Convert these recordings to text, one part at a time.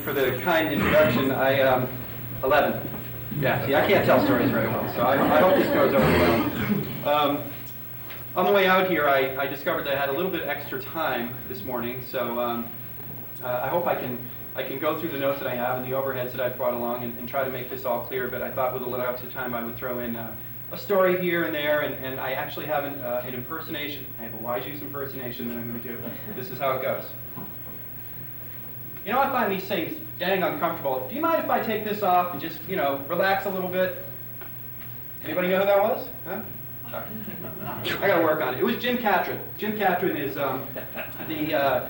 for the kind introduction. 11. Yeah, see, I can't tell stories very well, so I hope this goes over well. On the way out here, I discovered that I had a little bit extra time this morning, so I hope I can go through the notes that I have and the overheads that I've brought along and try to make this all clear, but I thought with a little extra time I would throw in a story here and there, and I actually have an impersonation. I have a wise use impersonation that I'm going to do. This is how it goes. You know, I find these things dang uncomfortable. Do you mind if I take this off and just, relax a little bit? Anybody know who that was? Huh? Sorry. I got to work on it. It was Jim Catron. Jim Catron is the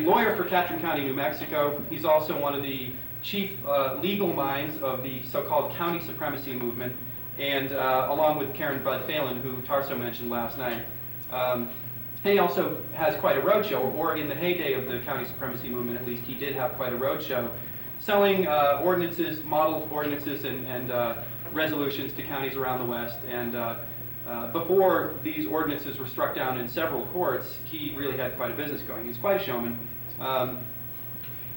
lawyer for Catron County, New Mexico. He's also one of the chief legal minds of the so-called county supremacy movement, and along with Karen Bud Phelan, who Tarso mentioned last night. And he also has quite a roadshow, or in the heyday of the county supremacy movement, at least, he did have quite a roadshow, selling ordinances, model ordinances, and resolutions to counties around the West. And before these ordinances were struck down in several courts, he really had quite a business going. He's quite a showman. And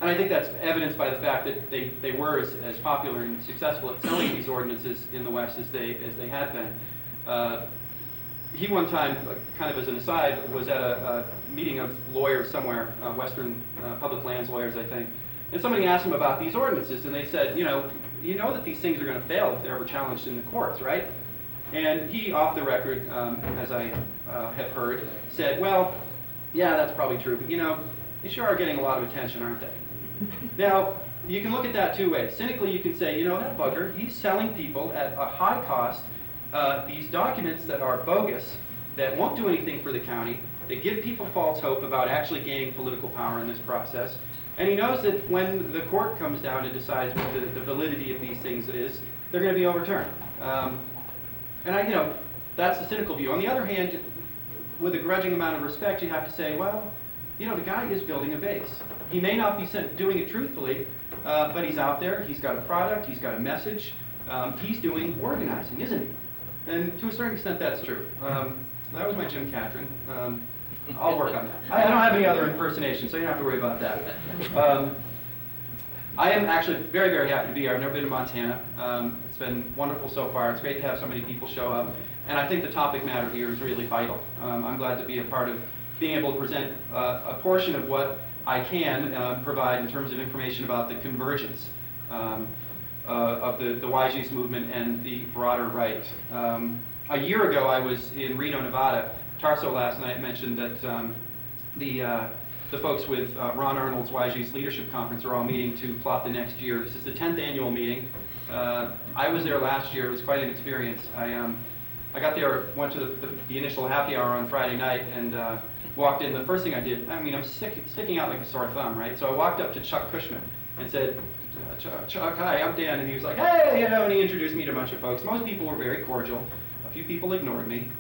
I think that's evidenced by the fact that they were as popular and successful at selling these ordinances in the West as they had been. He one time, kind of as an aside, was at a meeting of lawyers somewhere, Western public lands lawyers, I think, and somebody asked him about these ordinances, and they said, you know that these things are going to fail if they're ever challenged in the courts, right? And he, off the record, as I have heard, said, well, yeah, that's probably true, but they sure are getting a lot of attention, aren't they? Now, you can look at that two ways. Cynically, you can say, that bugger, he's selling people at a high cost these documents that are bogus, that won't do anything for the county, that give people false hope about actually gaining political power in this process. And he knows that when the court comes down and decides what the validity of these things is, they're going to be overturned. And that's the cynical view. On the other hand, with a grudging amount of respect, you have to say, well, the guy is building a base. He may not be doing it truthfully, but he's out there, he's got a product, he's got a message, he's doing organizing, isn't he? And to a certain extent, that's true. That was my Jim Catron. I'll work on that. I don't have any other impersonations, so you don't have to worry about that. I am actually very, very happy to be here. I've never been to Montana. It's been wonderful so far. It's great to have so many people show up. And I think the topic matter here is really vital. I'm glad to be a part of being able to present a portion of what I can provide in terms of information about the convergence of the wise use movement and the broader right. A year ago, I was in Reno, Nevada. Tarso last night mentioned that the folks with Ron Arnold's Wise Use Leadership Conference are all meeting to plot the next year. This is the 10th annual meeting. I was there last year. It was quite an experience. I got there, went to the initial happy hour on Friday night, and walked in. The first thing I did, I'm sticking out like a sore thumb, right? So I walked up to Chuck Cushman and said, Chuck, hi, I'm Dan. And he was like, hey, and he introduced me to a bunch of folks. Most people were very cordial. A few people ignored me.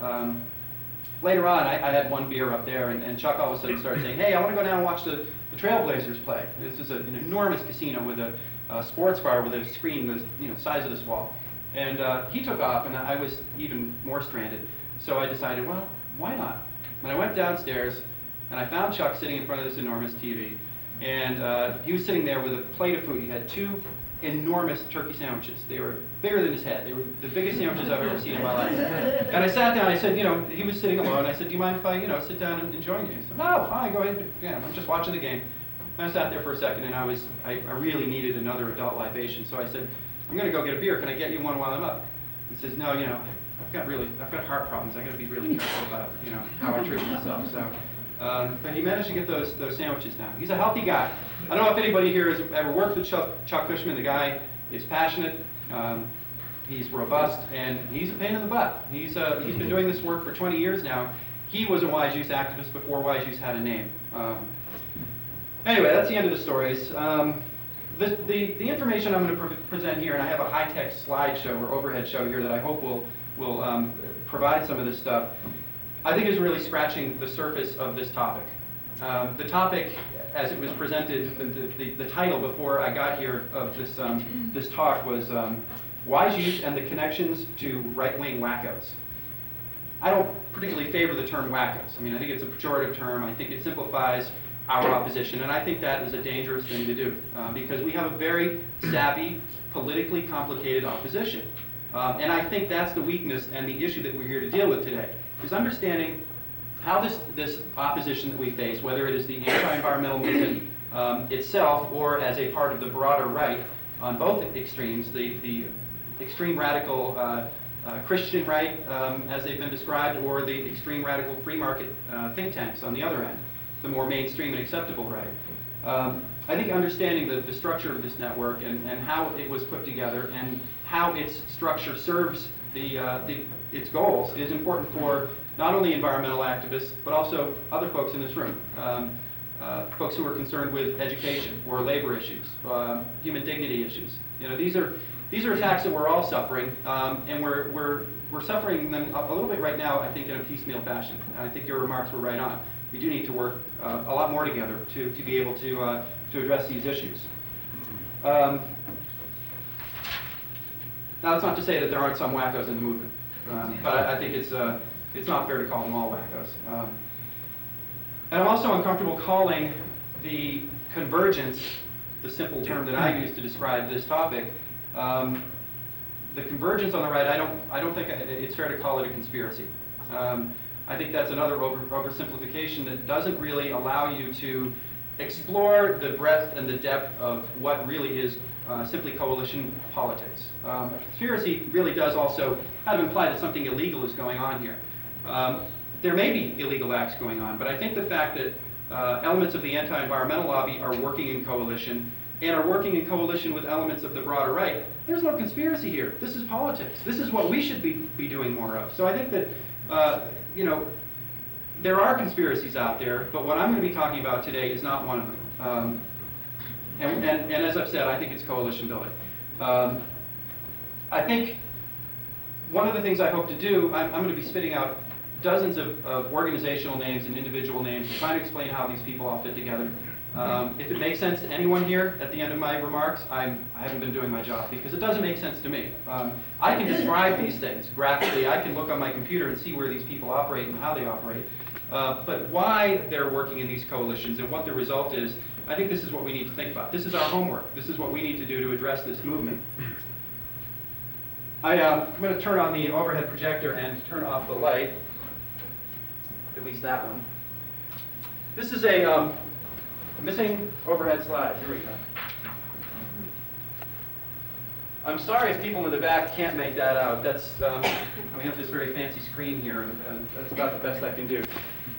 Later on, I had one beer up there, and Chuck all of a sudden started saying, hey, I want to go down and watch the Trailblazers play. This is an enormous casino with a sports bar with a screen the size of this wall. And he took off, and I was even more stranded. So I decided, well, why not? And I went downstairs, and I found Chuck sitting in front of this enormous TV. And he was sitting there with a plate of food. He had two enormous turkey sandwiches. They were bigger than his head. They were the biggest sandwiches I've ever seen in my life. And I sat down. I said, he was sitting alone. I said, do you mind if I, sit down and join you? He said, no, fine, go ahead. Yeah, I'm just watching the game. And I sat there for a second, and I really needed another adult libation. So I said, I'm going to go get a beer. Can I get you one while I'm up? He says, no, I've got heart problems. I got to be really careful about, how I treat myself. So. But he managed to get those sandwiches down. He's a healthy guy. I don't know if anybody here has ever worked with Chuck Cushman. The guy is passionate, he's robust, and he's a pain in the butt. He's been doing this work for 20 years now. He was a Wise Use activist before Wise Use had a name. Anyway, that's the end of the stories. The information I'm going to present here, and I have a high-tech slideshow or overhead show here that I hope will provide some of this stuff, I think is really scratching the surface of this topic. The topic, as it was presented, the title before I got here of this talk was Wise Use and the Connections to Right-Wing Wackos. I don't particularly favor the term wackos. I think it's a pejorative term. I think it simplifies our opposition. And I think that is a dangerous thing to do because we have a very savvy, politically complicated opposition. And I think that's the weakness and the issue that we're here to deal with today, is understanding how this opposition that we face, whether it is the anti-environmental movement itself or as a part of the broader right on both extremes, the extreme radical Christian right, as they've been described, or the extreme radical free market think tanks on the other end, the more mainstream and acceptable right. I think understanding the structure of this network and how it was put together and how its structure serves its goals is important for not only environmental activists, but also other folks in this room. Folks who are concerned with education or labor issues, human dignity issues. You know, these are attacks that we're all suffering, and we're suffering them a little bit right now, I think, in a piecemeal fashion. I think your remarks were right on. We do need to work a lot more together to be able to address these issues. Now, that's not to say that there aren't some wackos in the movement, but I think it's not fair to call them all wackos. And I'm also uncomfortable calling the convergence, the simple term that I use to describe this topic, the convergence on the right, I don't think it's fair to call it a conspiracy. I think that's another oversimplification that doesn't really allow you to explore the breadth and the depth of what really is simply coalition politics. A conspiracy really does also kind of imply that something illegal is going on here. There may be illegal acts going on, but I think the fact that elements of the anti-environmental lobby are working in coalition and are working in coalition with elements of the broader right, there's no conspiracy here. This is politics. This is what we should be doing more of. So I think that, there are conspiracies out there, but what I'm going to be talking about today is not one of them. And as I've said, I think it's coalition building. I think one of the things I hope to do, I'm going to be spitting out dozens of organizational names and individual names, trying to explain how these people all fit together. If it makes sense to anyone here at the end of my remarks, I haven't been doing my job, because it doesn't make sense to me. I can describe these things graphically. I can look on my computer and see where these people operate and how they operate. But why they're working in these coalitions and what the result is, I think this is what we need to think about. This is our homework. This is what we need to do to address this movement. I'm going to turn on the overhead projector and turn off the light, at least that one. This is a missing overhead slide. Here we go. I'm sorry if people in the back can't make that out. That's we have this very fancy screen here, and that's about the best I can do.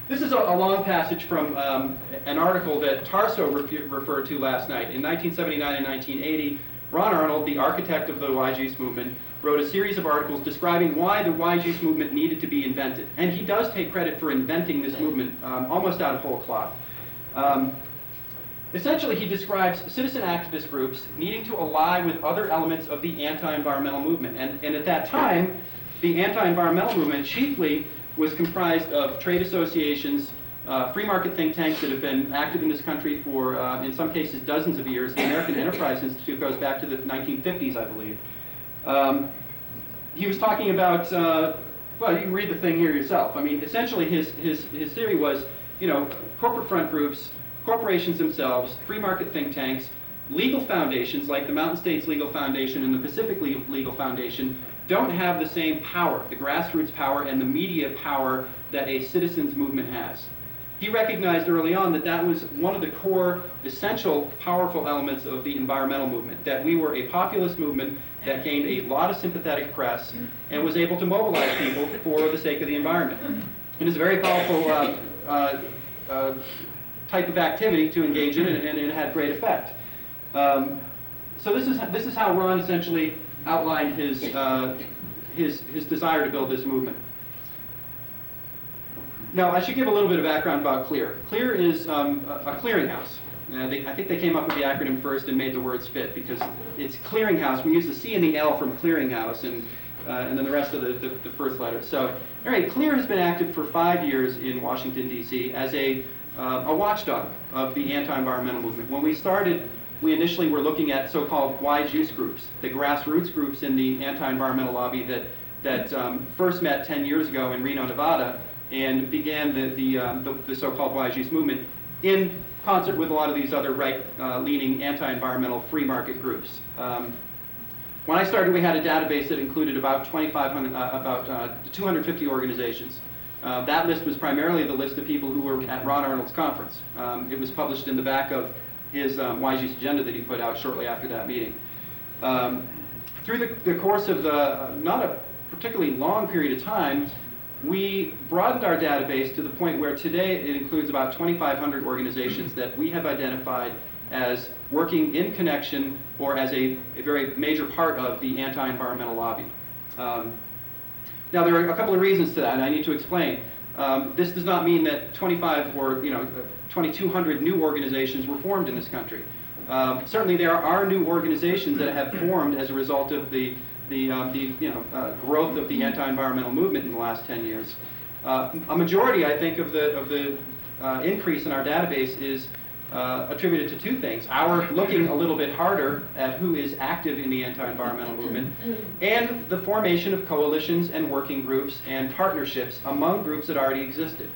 This is a long passage from an article that Tarso referred to last night. In 1979 and 1980, Ron Arnold, the architect of the YG's movement, wrote a series of articles describing why the YG's movement needed to be invented. And he does take credit for inventing this movement almost out of whole cloth. Essentially, he describes citizen activist groups needing to ally with other elements of the anti-environmental movement. And at that time, the anti-environmental movement chiefly was comprised of trade associations, free market think tanks that have been active in this country for, in some cases, dozens of years. The American Enterprise Institute goes back to the 1950s, I believe. He was talking about, well, you can read the thing here yourself. I mean, essentially his theory was, corporate front groups, corporations themselves, free market think tanks, legal foundations like the Mountain States Legal Foundation and the Pacific Legal Foundation don't have the same power, the grassroots power and the media power that a citizens movement has. He recognized early on that that was one of the core, essential, powerful elements of the environmental movement, that we were a populist movement that gained a lot of sympathetic press and was able to mobilize people for the sake of the environment. It is a very powerful type of activity to engage in, and it had great effect. So this is how Ron essentially outlined his desire to build this movement. Now, I should give a little bit of background about CLEAR. CLEAR is a clearinghouse. I think they came up with the acronym first and made the words fit, because it's clearinghouse. We use the C and the L from clearinghouse, and then the rest of the first letter. So, all right, CLEAR has been active for 5 years in Washington, D.C. as a watchdog of the anti-environmental movement. When we started, we initially were looking at so-called YG's groups, the grassroots groups in the anti-environmental lobby that first met 10 years ago in Reno, Nevada, and began the so-called YG's movement in concert with a lot of these other right-leaning anti-environmental free market groups. When I started, we had a database that included about 250 organizations. That list was primarily the list of people who were at Ron Arnold's conference. It was published in the back of his Wise Use agenda that he put out shortly after that meeting. Through the course of not a particularly long period of time, we broadened our database to the point where today it includes about 2,500 organizations that we have identified as working in connection or as a very major part of the anti-environmental lobby. Now, there are a couple of reasons to that, and I need to explain. This does not mean that 25 or 2,200 new organizations were formed in this country. Certainly, there are new organizations that have formed as a result of the growth of the anti-environmental movement in the last 10 years. A majority, I think, of the increase in our database is attributed to two things: our looking a little bit harder at who is active in the anti-environmental movement, and the formation of coalitions and working groups and partnerships among groups that already existed.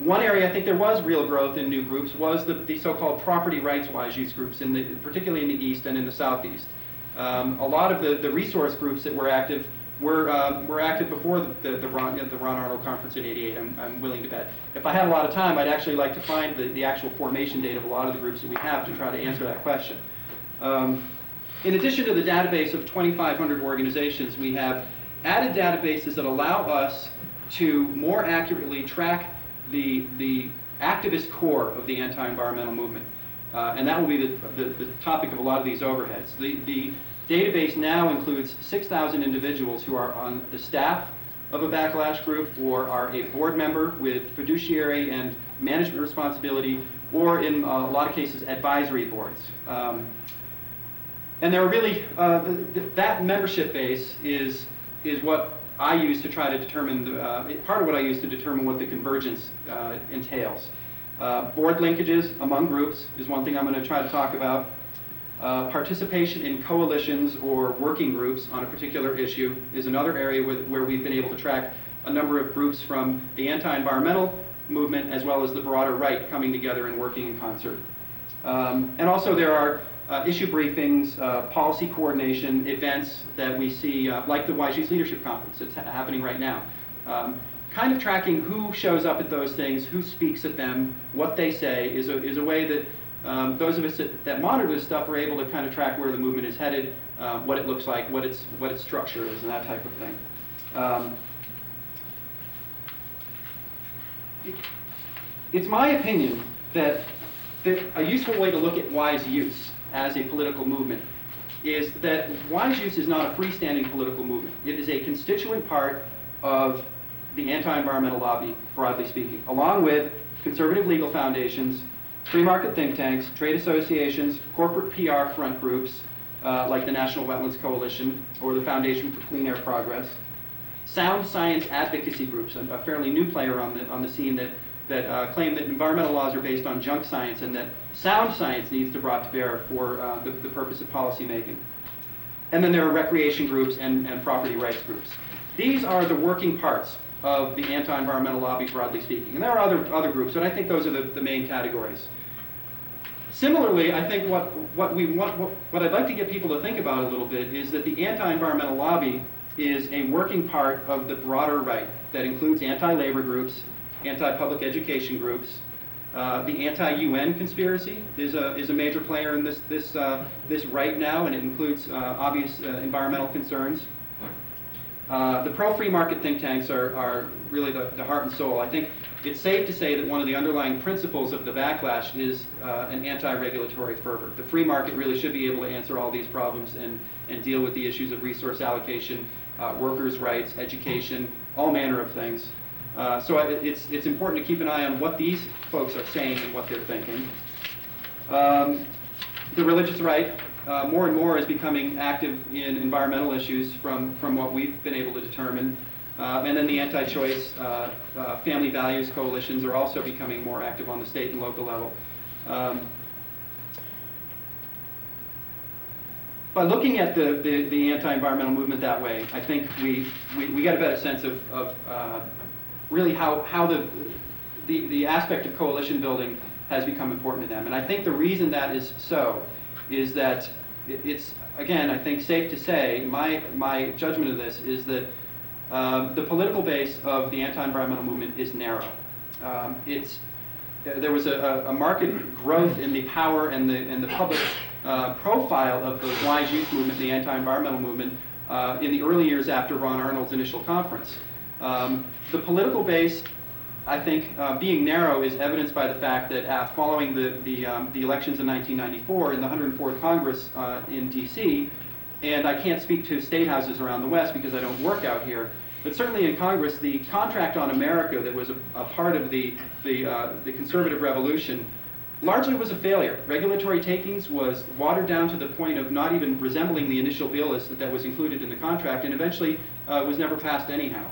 One area I think there was real growth in new groups was the so-called property rights wise use groups, particularly in the East and in the Southeast. A lot of the resource groups that were active were active before the Ron Arnold conference in '88, I'm willing to bet. If I had a lot of time, I'd actually like to find the actual formation date of a lot of the groups that we have to try to answer that question. In addition to the database of 2,500 organizations, we have added databases that allow us to more accurately track the activist core of the anti-environmental movement. And that will be the topic of a lot of these overheads. The database now includes 6,000 individuals who are on the staff of a backlash group, or are a board member with fiduciary and management responsibility, or in a lot of cases advisory boards. And there are really, that membership base is what I use to try to determine, part of what I use to determine what the convergence entails. Board linkages among groups is one thing I'm going to try to talk about. Participation in coalitions or working groups on a particular issue is another area where we've been able to track a number of groups from the anti-environmental movement as well as the broader right coming together and working in concert. And also there are issue briefings, policy coordination events that we see, like the Wise Use Leadership Conference that's happening right now. Kind of tracking who shows up at those things, who speaks at them, what they say is a way that those of us that monitor this stuff are able to kind of track where the movement is headed, what it looks like, what its structure is, and that type of thing. It's my opinion that a useful way to look at Wise Use as a political movement is that Wise Use is not a freestanding political movement. It is a constituent part of the anti-environmental lobby, broadly speaking, along with conservative legal foundations, free market think tanks, trade associations, corporate PR front groups, like the National Wetlands Coalition or the Foundation for Clean Air Progress, sound science advocacy groups, a fairly new player on the scene that claim that environmental laws are based on junk science and that sound science needs to be brought to bear for the purpose of policy making. And then there are recreation groups and property rights groups. These are the working parts of the anti-environmental lobby, broadly speaking. And there are other groups, but I think those are the main categories. Similarly, I think what I'd like to get people to think about a little bit is that the anti-environmental lobby is a working part of the broader right that includes anti-labor groups, anti-public education groups. The anti-UN conspiracy is a major player in this right now, and it includes obvious environmental concerns. The pro-free market think tanks are really the heart and soul. I think it's safe to say that one of the underlying principles of the backlash is an anti-regulatory fervor. The free market really should be able to answer all these problems and deal with the issues of resource allocation, workers' rights, education, all manner of things. So it's important to keep an eye on what these folks are saying and what they're thinking. The religious right, more and more, is becoming active in environmental issues from what we've been able to determine. And then the anti-choice family values coalitions are also becoming more active on the state and local level. By looking at the anti-environmental movement that way, I think we get a better sense of really how the aspect of coalition building has become important to them. And I think the reason that is so is that it's, again, I think safe to say, my judgment of this is that the political base of the anti-environmental movement is narrow. There was a marked growth in the power and the public profile of the wise youth movement, the anti-environmental movement, in the early years after Ron Arnold's initial conference. The political base, I think, being narrow is evidenced by the fact that following the elections in 1994 in the 104th Congress in D.C., and I can't speak to state houses around the West because I don't work out here, but certainly in Congress, the Contract on America that was a part of the conservative revolution largely was a failure. Regulatory takings was watered down to the point of not even resembling the initial bill that was included in the contract, and eventually was never passed anyhow.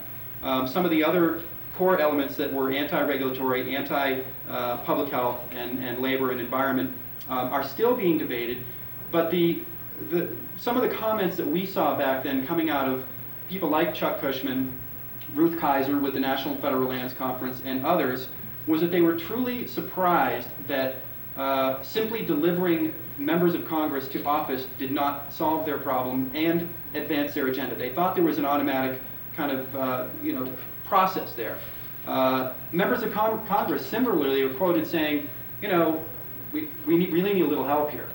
Some of the other core elements that were anti-regulatory, anti-public health, and labor and environment are still being debated, but some of the comments that we saw back then coming out of people like Chuck Cushman, Ruth Kaiser with the National Federal Lands Conference, and others, was that they were truly surprised that simply delivering members of Congress to office did not solve their problem and advance their agenda. They thought there was an automatic kind of process there. Members of Congress similarly were quoted saying, we really need a little help here.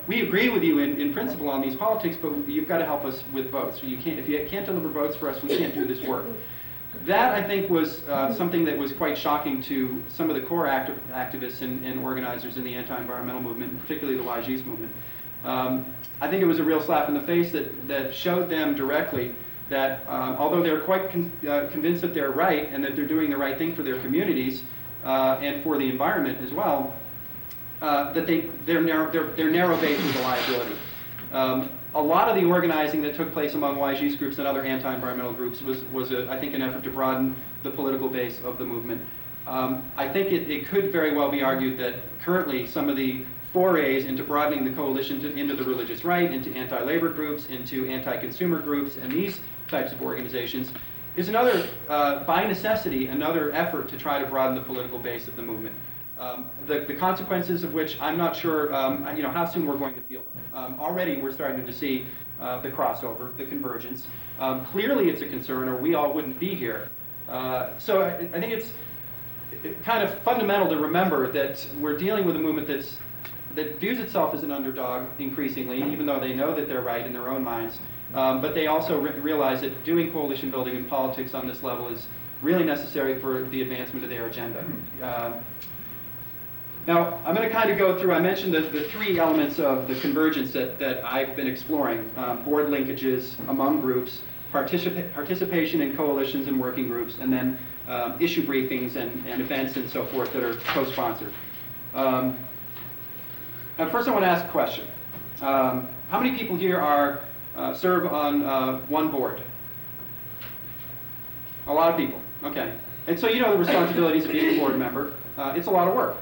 We agree with you in principle on these politics, but you've got to help us with votes. If you can't deliver votes for us, we can't do this work. That, I think, was something that was quite shocking to some of the core activists and organizers in the anti-environmental movement, particularly the Wise Youth movement. I think it was a real slap in the face that showed them directly that although they're quite convinced that they're right and that they're doing the right thing for their communities and for the environment as well, that their narrow base was a liability. A lot of the organizing that took place among Wise Youth groups and other anti-environmental groups was I think, an effort to broaden the political base of the movement. I think it could very well be argued that currently some of the forays into broadening the coalition into the religious right, into anti-labor groups, into anti-consumer groups, and these types of organizations is another, by necessity, another effort to try to broaden the political base of the movement. The consequences of which I'm not sure how soon we're going to feel them. Already we're starting to see the crossover, the convergence. Clearly it's a concern or we all wouldn't be here. So I think it's kind of fundamental to remember that we're dealing with a movement that views itself as an underdog increasingly, even though they know that they're right in their own minds. But they also realize that doing coalition building in politics on this level is really necessary for the advancement of their agenda. Now, I'm going to kind of go through, I mentioned the three elements of the convergence that I've been exploring. Board linkages among groups, participation in coalitions and working groups, and then issue briefings and events and so forth that are co-sponsored. Now, first I want to ask a question. How many people here serve on one board? A lot of people, okay. And so you know the responsibilities of being a board member. It's a lot of work.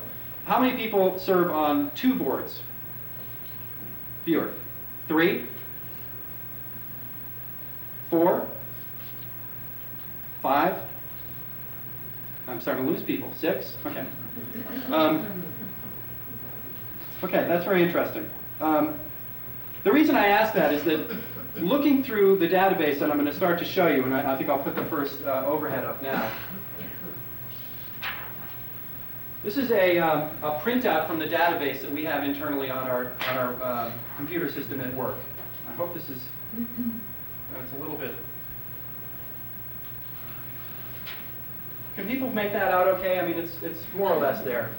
How many people serve on two boards? Fewer. 3? 4? 5? I'm starting to lose people. 6? Okay. Okay, that's very interesting. The reason I ask that is that looking through the database that I'm going to start to show you, and I think I'll put the first overhead up now. This is a printout from the database that we have internally on our computer system at work. I hope this is, it's a little bit. Can people make that out okay? I mean, it's more or less there.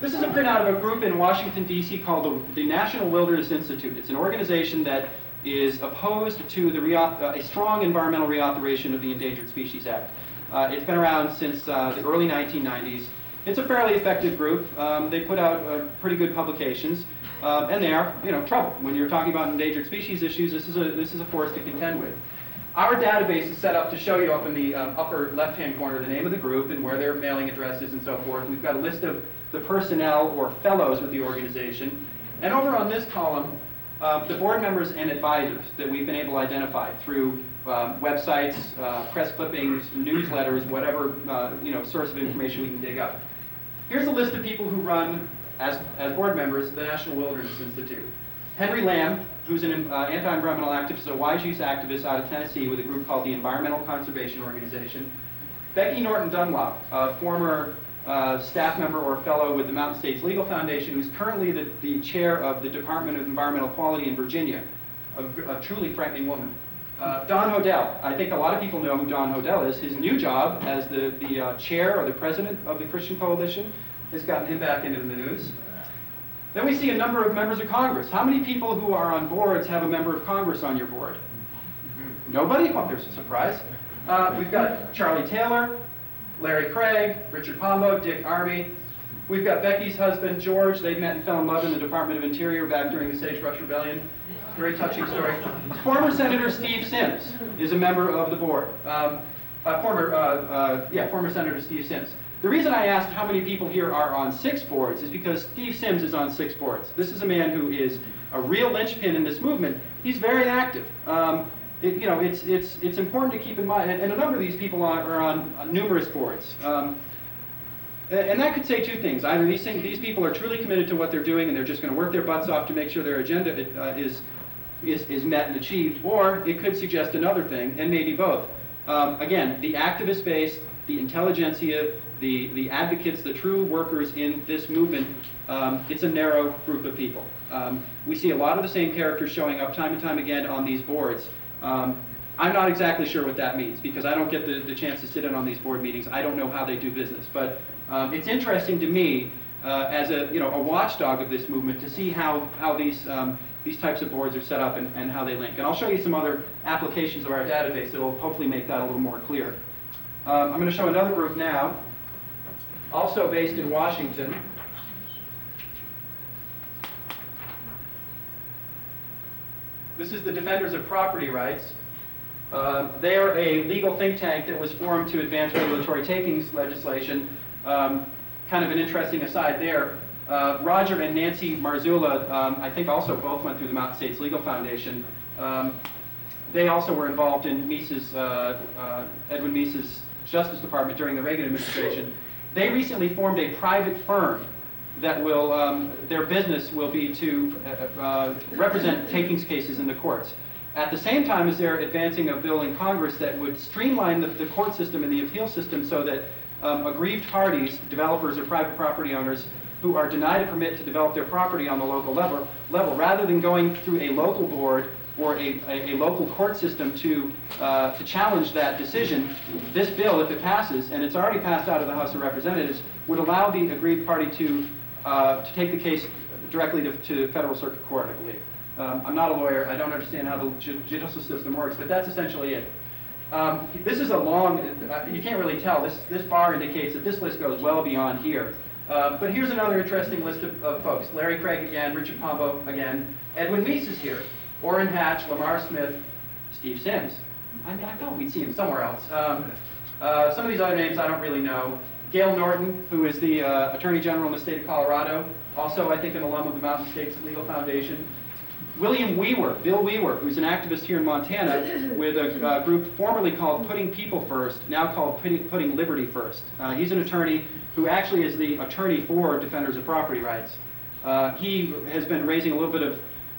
This is a printout of a group in Washington, D.C. called the National Wilderness Institute. It's an organization that is opposed to a strong environmental reauthorization of the Endangered Species Act. It's been around since the early 1990s. It's a fairly effective group. They put out pretty good publications, and they are, trouble. When you're talking about endangered species issues, this is a force to contend with. Our database is set up to show you up in the upper left-hand corner the name of the group and where their mailing address is and so forth. We've got a list of the personnel or fellows with the organization. And over on this column, the board members and advisors that we've been able to identify through websites, press clippings, newsletters, whatever source of information we can dig up. Here's a list of people who run, as board members, the National Wilderness Institute. Henry Lamb, who's an anti-environmental activist, a wise use activist out of Tennessee with a group called the Environmental Conservation Organization. Becky Norton Dunlop, a former staff member or fellow with the Mountain States Legal Foundation, who's currently the chair of the Department of Environmental Quality in Virginia, a truly frightening woman. Don Hodel, I think a lot of people know who Don Hodel is. His new job as the chair or the president of the Christian Coalition has gotten him back into the news. Then we see a number of members of Congress. How many people who are on boards have a member of Congress on your board? Nobody? Oh, there's a surprise. We've got Charlie Taylor, Larry Craig, Richard Pombo, Dick Armey. We've got Becky's husband, George. They met and fell in love in the Department of Interior back during the Sagebrush Rebellion. Very touching story. Former Senator Steve Sims is a member of the board. Former Senator Steve Sims. The reason I asked how many people here are on 6 boards is because Steve Sims is on 6 boards. This is a man who is a real linchpin in this movement. He's very active. It's important to keep in mind, and a number of these people are on numerous boards. And that could say 2 things. Either these people are truly committed to what they're doing and they're just going to work their butts off to make sure their agenda is met and achieved, or it could suggest another thing, and maybe both. Again, the activist base, the intelligentsia, the advocates, the true workers in this movement, it's a narrow group of people. We see a lot of the same characters showing up time and time again on these boards. I'm not exactly sure what that means because I don't get the chance to sit in on these board meetings. I don't know how they do business, but it's interesting to me as a watchdog of this movement to see how these types of boards are set up and how they link. And I'll show you some other applications of our database that will hopefully make that a little more clear. I'm going to show another group now, also based in Washington. This is the Defenders of Property Rights. They are a legal think tank that was formed to advance regulatory takings legislation. Kind of an interesting aside there. Roger and Nancy Marzullo, I think also both went through the Mountain States Legal Foundation. They also were involved in Edwin Meese's Justice Department during the Reagan administration. They recently formed a private firm that will, their business will be to represent takings cases in the courts. At the same time as they're advancing a bill in Congress that would streamline the court system and the appeal system so that aggrieved parties, developers or private property owners, who are denied a permit to develop their property on the local level, rather than going through a local board or a local court system to challenge that decision, this bill, if it passes, and it's already passed out of the House of Representatives, would allow the aggrieved party to take the case directly to federal circuit court, I believe. I'm not a lawyer. I don't understand how the judicial system works, but that's essentially it. This is a long, you can't really tell. This bar indicates that this list goes well beyond here. But here's another interesting list of folks. Larry Craig again, Richard Pombo again, Edwin Meese is here, Orrin Hatch, Lamar Smith, Steve Sims. I thought we'd see him somewhere else. Some of these other names I don't really know. Gail Norton, who is the Attorney General in the state of Colorado, also I think an alum of the Mountain States Legal Foundation. William Weaver, Bill Weaver, who's an activist here in Montana with a group formerly called Putting People First, now called Putting Liberty First. He's an attorney who actually is the attorney for Defenders of Property Rights. He has been raising a little bit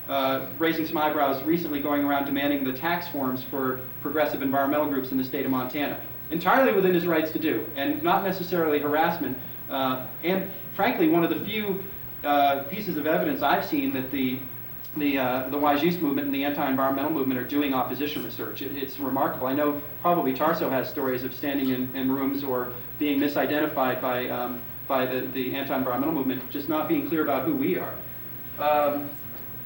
of, raising some eyebrows recently, going around demanding the tax forms for progressive environmental groups in the state of Montana. Entirely within his rights to do, and not necessarily harassment. And frankly, one of the few pieces of evidence I've seen that the wise use movement and the anti-environmental movement are doing opposition research. It's remarkable. I know probably Tarso has stories of standing in rooms or being misidentified by the anti-environmental movement, just not being clear about who we are.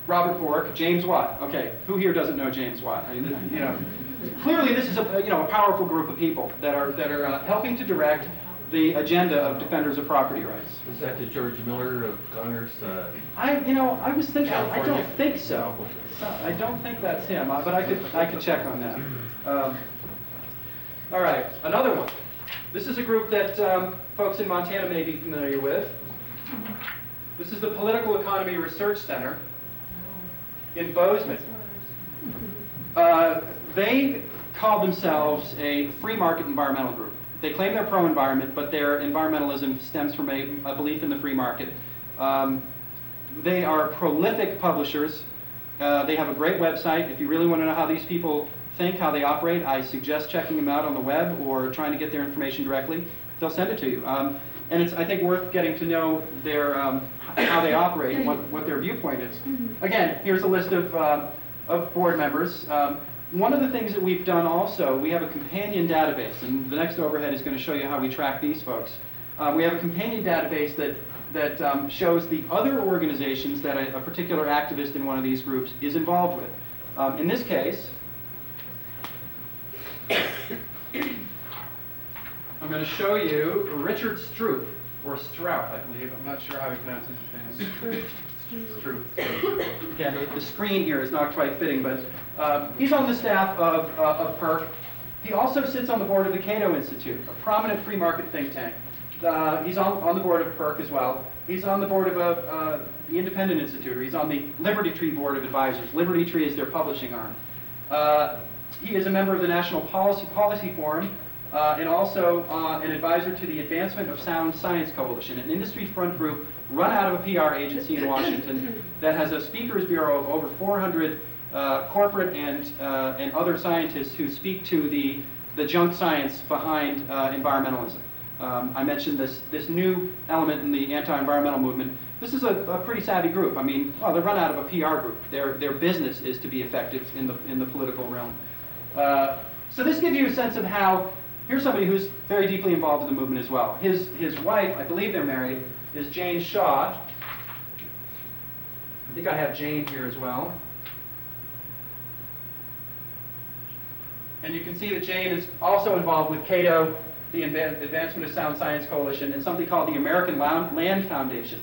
Robert Bork, James Watt. Okay, who here doesn't know James Watt? I mean, clearly this is a powerful group of people that are helping to direct the agenda of Defenders of Property Rights. Was that the George Miller of Congress? I was thinking. California? I don't think so. I don't think that's him, but I could check on that. All right, another one. This is a group that folks in Montana may be familiar with. This is the Political Economy Research Center in Bozeman. They call themselves a free market environmental group. they claim they're pro-environment, but their environmentalism stems from a belief in the free market. They are prolific publishers. They have a great website. If you really want to know how these people think, how they operate, I suggest checking them out on the web or trying to get their information directly. They'll send it to you. And it's, I think, worth getting to know their, how they operate and what their viewpoint is. Again, here's a list of board members. One of the things that we've done also, we have a companion database, and the next overhead is going to show you how we track these folks. We have a companion database that shows the other organizations that a particular activist in one of these groups is involved with. In this case, I'm going to show you Richard Stroop, or Strout, I believe. I'm not sure how he pronounces his name. Stroop. Again, the screen here is not quite fitting, but he's on the staff of PERC. He also sits on the board of the Cato Institute, a prominent free market think tank. He's on the board of PERC as well. He's on the board of the Independent Institute, or he's on the Liberty Tree Board of Advisors. Liberty Tree is their publishing arm. He is a member of the National Policy Forum, and also an advisor to the Advancement of Sound Science Coalition, an industry front group run out of a PR agency in Washington that has a speakers bureau of over 400 corporate and other scientists who speak to the junk science behind environmentalism. I mentioned this new element in the anti-environmental movement. This is a pretty savvy group. I mean, well, they run out of a PR group. Their business is to be effective in the political realm. So this gives you a sense of how, here's somebody who's very deeply involved in the movement as well. His wife, I believe they're married, is Jane Shaw. I think I have Jane here as well. And you can see that Jane is also involved with Cato, the Advancement of Sound Science Coalition, and something called the American Land Foundation.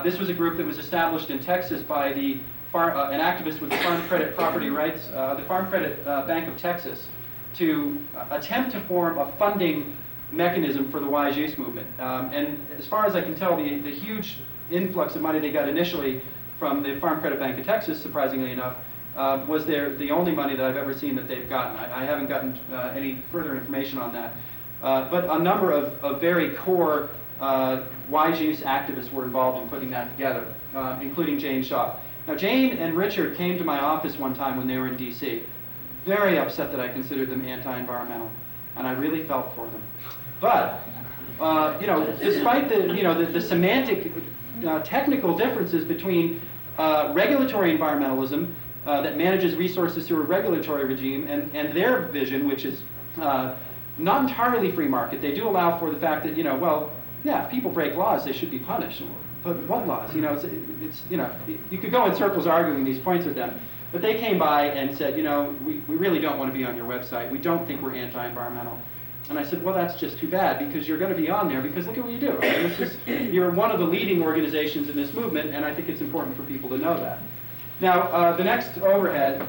This was a group that was established in Texas by an activist with the Farm Credit Property Rights, the Farm Credit Bank of Texas, to attempt to form a funding mechanism for the wise use movement. And as far as I can tell, the huge influx of money they got initially from the Farm Credit Bank of Texas, surprisingly enough, was the only money that I've ever seen that they've gotten. I haven't gotten any further information on that. But a number of very core wise use activists were involved in putting that together, including Jane Shaw. Now, Jane and Richard came to my office one time when they were in D.C., very upset that I considered them anti-environmental, and I really felt for them. But despite the semantic, technical differences between regulatory environmentalism that manages resources through a regulatory regime and their vision, which is not entirely free market, they do allow for the fact that if people break laws, they should be punished. But what laws? You could go in circles arguing these points with them. But they came by and said, we really don't want to be on your website. We don't think we're anti-environmental. And I said, well, that's just too bad, because you're going to be on there, because look at what you do. I mean, you're one of the leading organizations in this movement, and I think it's important for people to know that. Now, the next overhead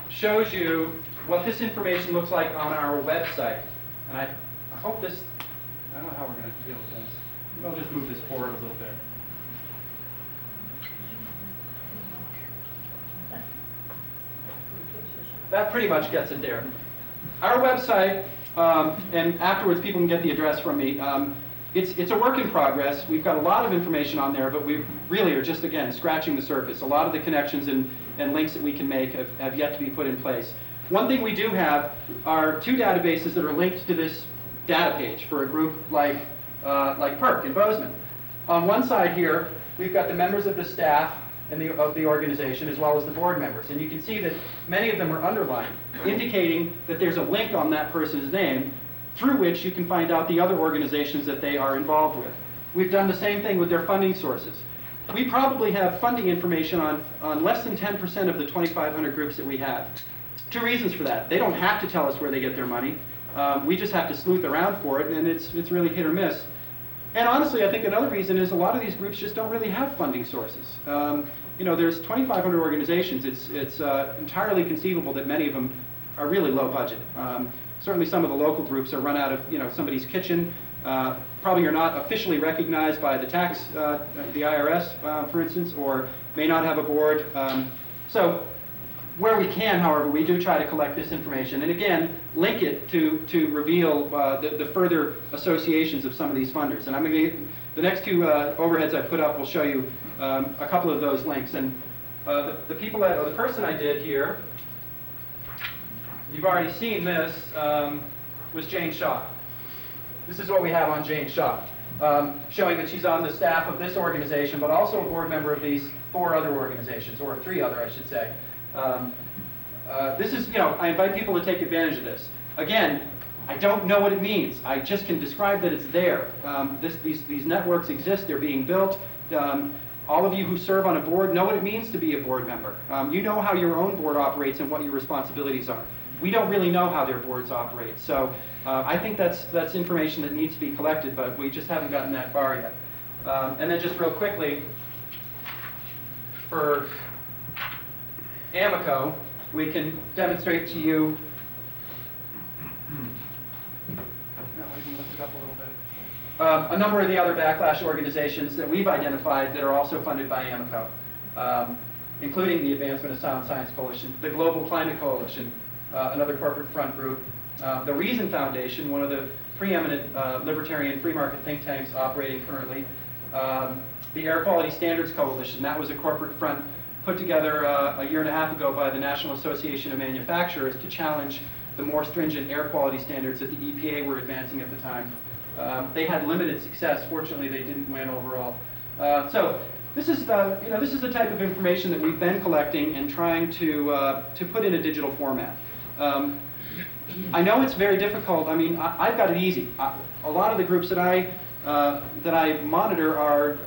shows you what this information looks like on our website. And I hope this, I don't know how we're going to deal with this. Maybe I'll just move this forward a little bit. That pretty much gets it there. Our website, and afterwards people can get the address from me, it's a work in progress. We've got a lot of information on there, but we really are just, again, scratching the surface. A lot of the connections and links that we can make have yet to be put in place. One thing we do have are two databases that are linked to this data page for a group like PERC in Bozeman. On one side here, we've got the members of the staff of the organization, as well as the board members. And you can see that many of them are underlined, indicating that there's a link on that person's name through which you can find out the other organizations that they are involved with. We've done the same thing with their funding sources. We probably have funding information on less than 10% of the 2,500 groups that we have. Two reasons for that. They don't have to tell us where they get their money. We just have to sleuth around for it, and it's really hit or miss. And honestly, I think another reason is a lot of these groups just don't really have funding sources. There's 2,500 organizations. It's entirely conceivable that many of them are really low budget. Certainly some of the local groups are run out of somebody's kitchen. Probably are not officially recognized by the the IRS, for instance, or may not have a board. So Where we can, however, we do try to collect this information, and again, link it to reveal the further associations of some of these funders. And I'm going to, the next two overheads I put up will show you a couple of those links. And the people that, or the person I did here, you've already seen this, was Jane Shaw. This is what we have on Jane Shaw, showing that she's on the staff of this organization, but also a board member of these 4 other organizations, or 3 other, I should say. This is, I invite people to take advantage of this. Again, I don't know what it means. I just can describe that it's there. These networks exist. They're being built. All of you who serve on a board know what it means to be a board member. You know how your own board operates and what your responsibilities are. We don't really know how their boards operate. So I think that's information that needs to be collected, but we just haven't gotten that far yet. And then just real quickly, for Amico, we can demonstrate to you. A number of the other backlash organizations that we've identified that are also funded by Amico, including the Advancement of Sound Science Coalition, the Global Climate Coalition, another corporate front group, the Reason Foundation, one of the preeminent libertarian free market think tanks operating currently, the Air Quality Standards Coalition, that was a corporate front put together a year and a half ago by the National Association of Manufacturers to challenge the more stringent air quality standards that the EPA were advancing at the time. They had limited success. Fortunately, they didn't win overall. So this is the type of information that we've been collecting and trying to put in a digital format. I know it's very difficult. I mean, I've got it easy. A lot of the groups that I monitor are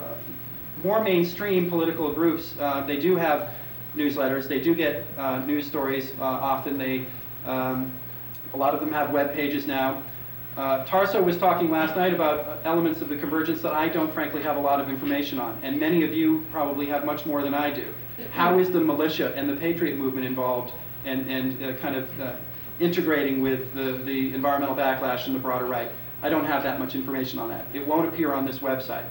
more mainstream political groups. They do have newsletters. They do get news stories often. A lot of them have web pages now. Tarso was talking last night about elements of the convergence that I don't frankly have a lot of information on, and many of you probably have much more than I do. How is the militia and the Patriot movement involved and kind of integrating with the environmental backlash and the broader right? I don't have that much information on that. It won't appear on this website.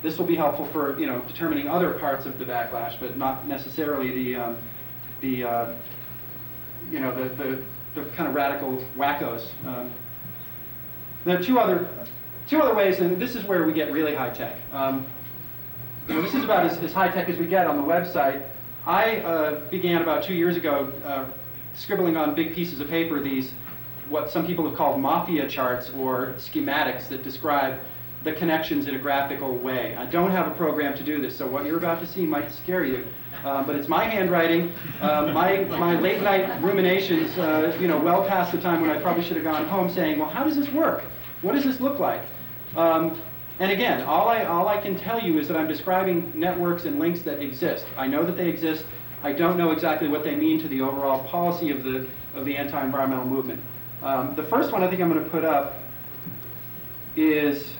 This will be helpful for determining other parts of the backlash, but not necessarily the kind of radical wackos. There are two other ways, and this is where we get really high tech. This is about as high tech as we get on the website. I began about 2 years ago scribbling on big pieces of paper these, what some people have called mafia charts or schematics that describe the connections in a graphical way. I don't have a program to do this, so what you're about to see might scare you. But it's my handwriting, my late night ruminations, well past the time when I probably should have gone home saying, well, how does this work? What does this look like? And again, all I can tell you is that I'm describing networks and links that exist. I know that they exist. I don't know exactly what they mean to the overall policy of the anti-environmental movement. The first one I think I'm going to put up is,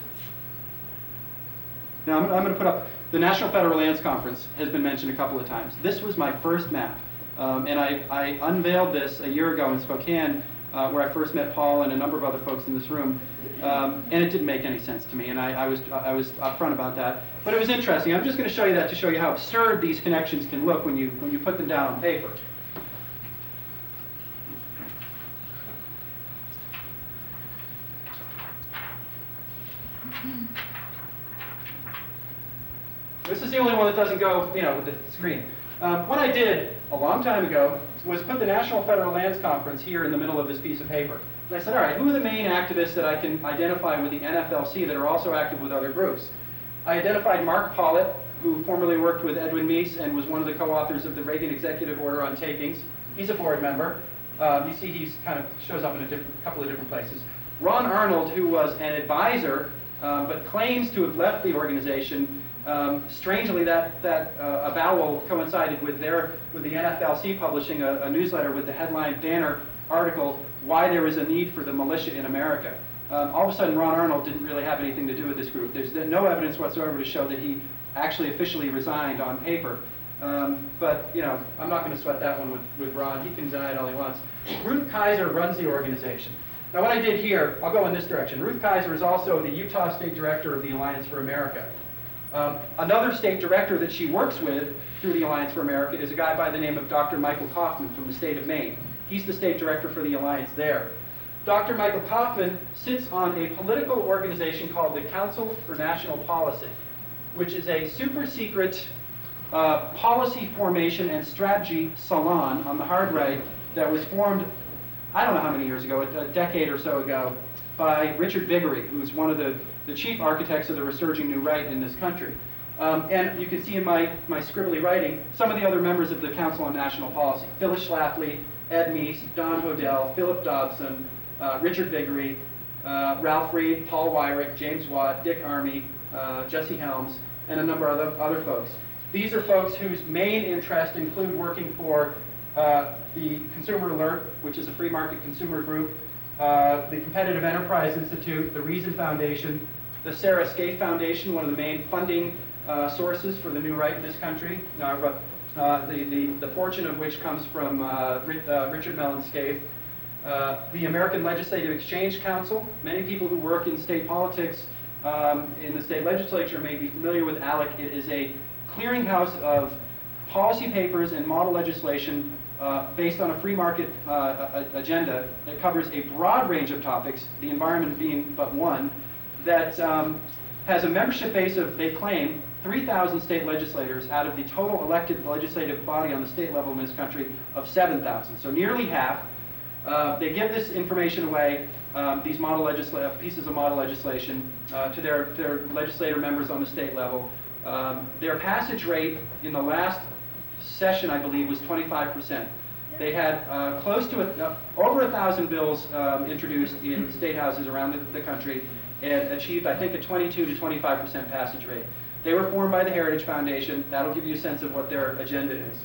now I'm going to put up, the National Federal Lands Conference has been mentioned a couple of times. This was my first map, and I unveiled this a year ago in Spokane, where I first met Paul and a number of other folks in this room, and it didn't make any sense to me, and I was upfront about that. But it was interesting. I'm just going to show you that to show you how absurd these connections can look when you put them down on paper. This is the only one that doesn't go, with the screen. What I did a long time ago was put the National Federal Lands Conference here in the middle of this piece of paper. And I said, all right, who are the main activists that I can identify with the NFLC that are also active with other groups? I identified Mark Pollitt, who formerly worked with Edwin Meese and was one of the co-authors of the Reagan Executive Order on Takings. He's a board member. You see he's kind of shows up in a couple of different places. Ron Arnold, who was an advisor, but claims to have left the organization. Strangely, that avowal coincided with the NFLC publishing a newsletter with the headline banner article, "Why There Is a Need for the Militia in America." All of a sudden, Ron Arnold didn't really have anything to do with this group. There's no evidence whatsoever to show that he actually officially resigned on paper. But I'm not going to sweat that one with Ron. He can deny it all he wants. Ruth Kaiser runs the organization. Now, what I did here, I'll go in this direction. Ruth Kaiser is also the Utah State Director of the Alliance for America. Another state director that she works with through the Alliance for America is a guy by the name of Dr. Michael Kaufman from the state of Maine. He's the state director for the Alliance there. Dr. Michael Kaufman sits on a political organization called the Council for National Policy, which is a super secret policy formation and strategy salon on the hard right that was formed, I don't know how many years ago, a decade or so ago, by Richard Viguerie, who's one of the chief architects of the resurging new right in this country. And you can see in my scribbly writing some of the other members of the Council on National Policy: Phyllis Schlafly, Ed Meese, Don Hodel, Philip Dobson, Richard Viguerie, Ralph Reed, Paul Wyrick, James Watt, Dick Armey, Jesse Helms, and a number of other folks. These are folks whose main interests include working for the Consumer Alert, which is a free market consumer group, the Competitive Enterprise Institute, the Reason Foundation, the Sarah Scaife Foundation, one of the main funding sources for the new right in this country, the fortune of which comes from Richard Mellon Scaife. The American Legislative Exchange Council. Many people who work in state politics in the state legislature may be familiar with ALEC. It is a clearinghouse of policy papers and model legislation based on a free market agenda that covers a broad range of topics, the environment being but one, that has a membership base of, they claim, 3,000 state legislators out of the total elected legislative body on the state level in this country of 7,000. So nearly half. They give this information away, these pieces of model legislation, to their legislator members on the state level. Their passage rate in the last session, I believe, was 25%. They had close to over 1,000 bills introduced in state houses around the country and achieved, I think, a 22 to 25% passage rate. They were formed by the Heritage Foundation. That'll give you a sense of what their agenda is.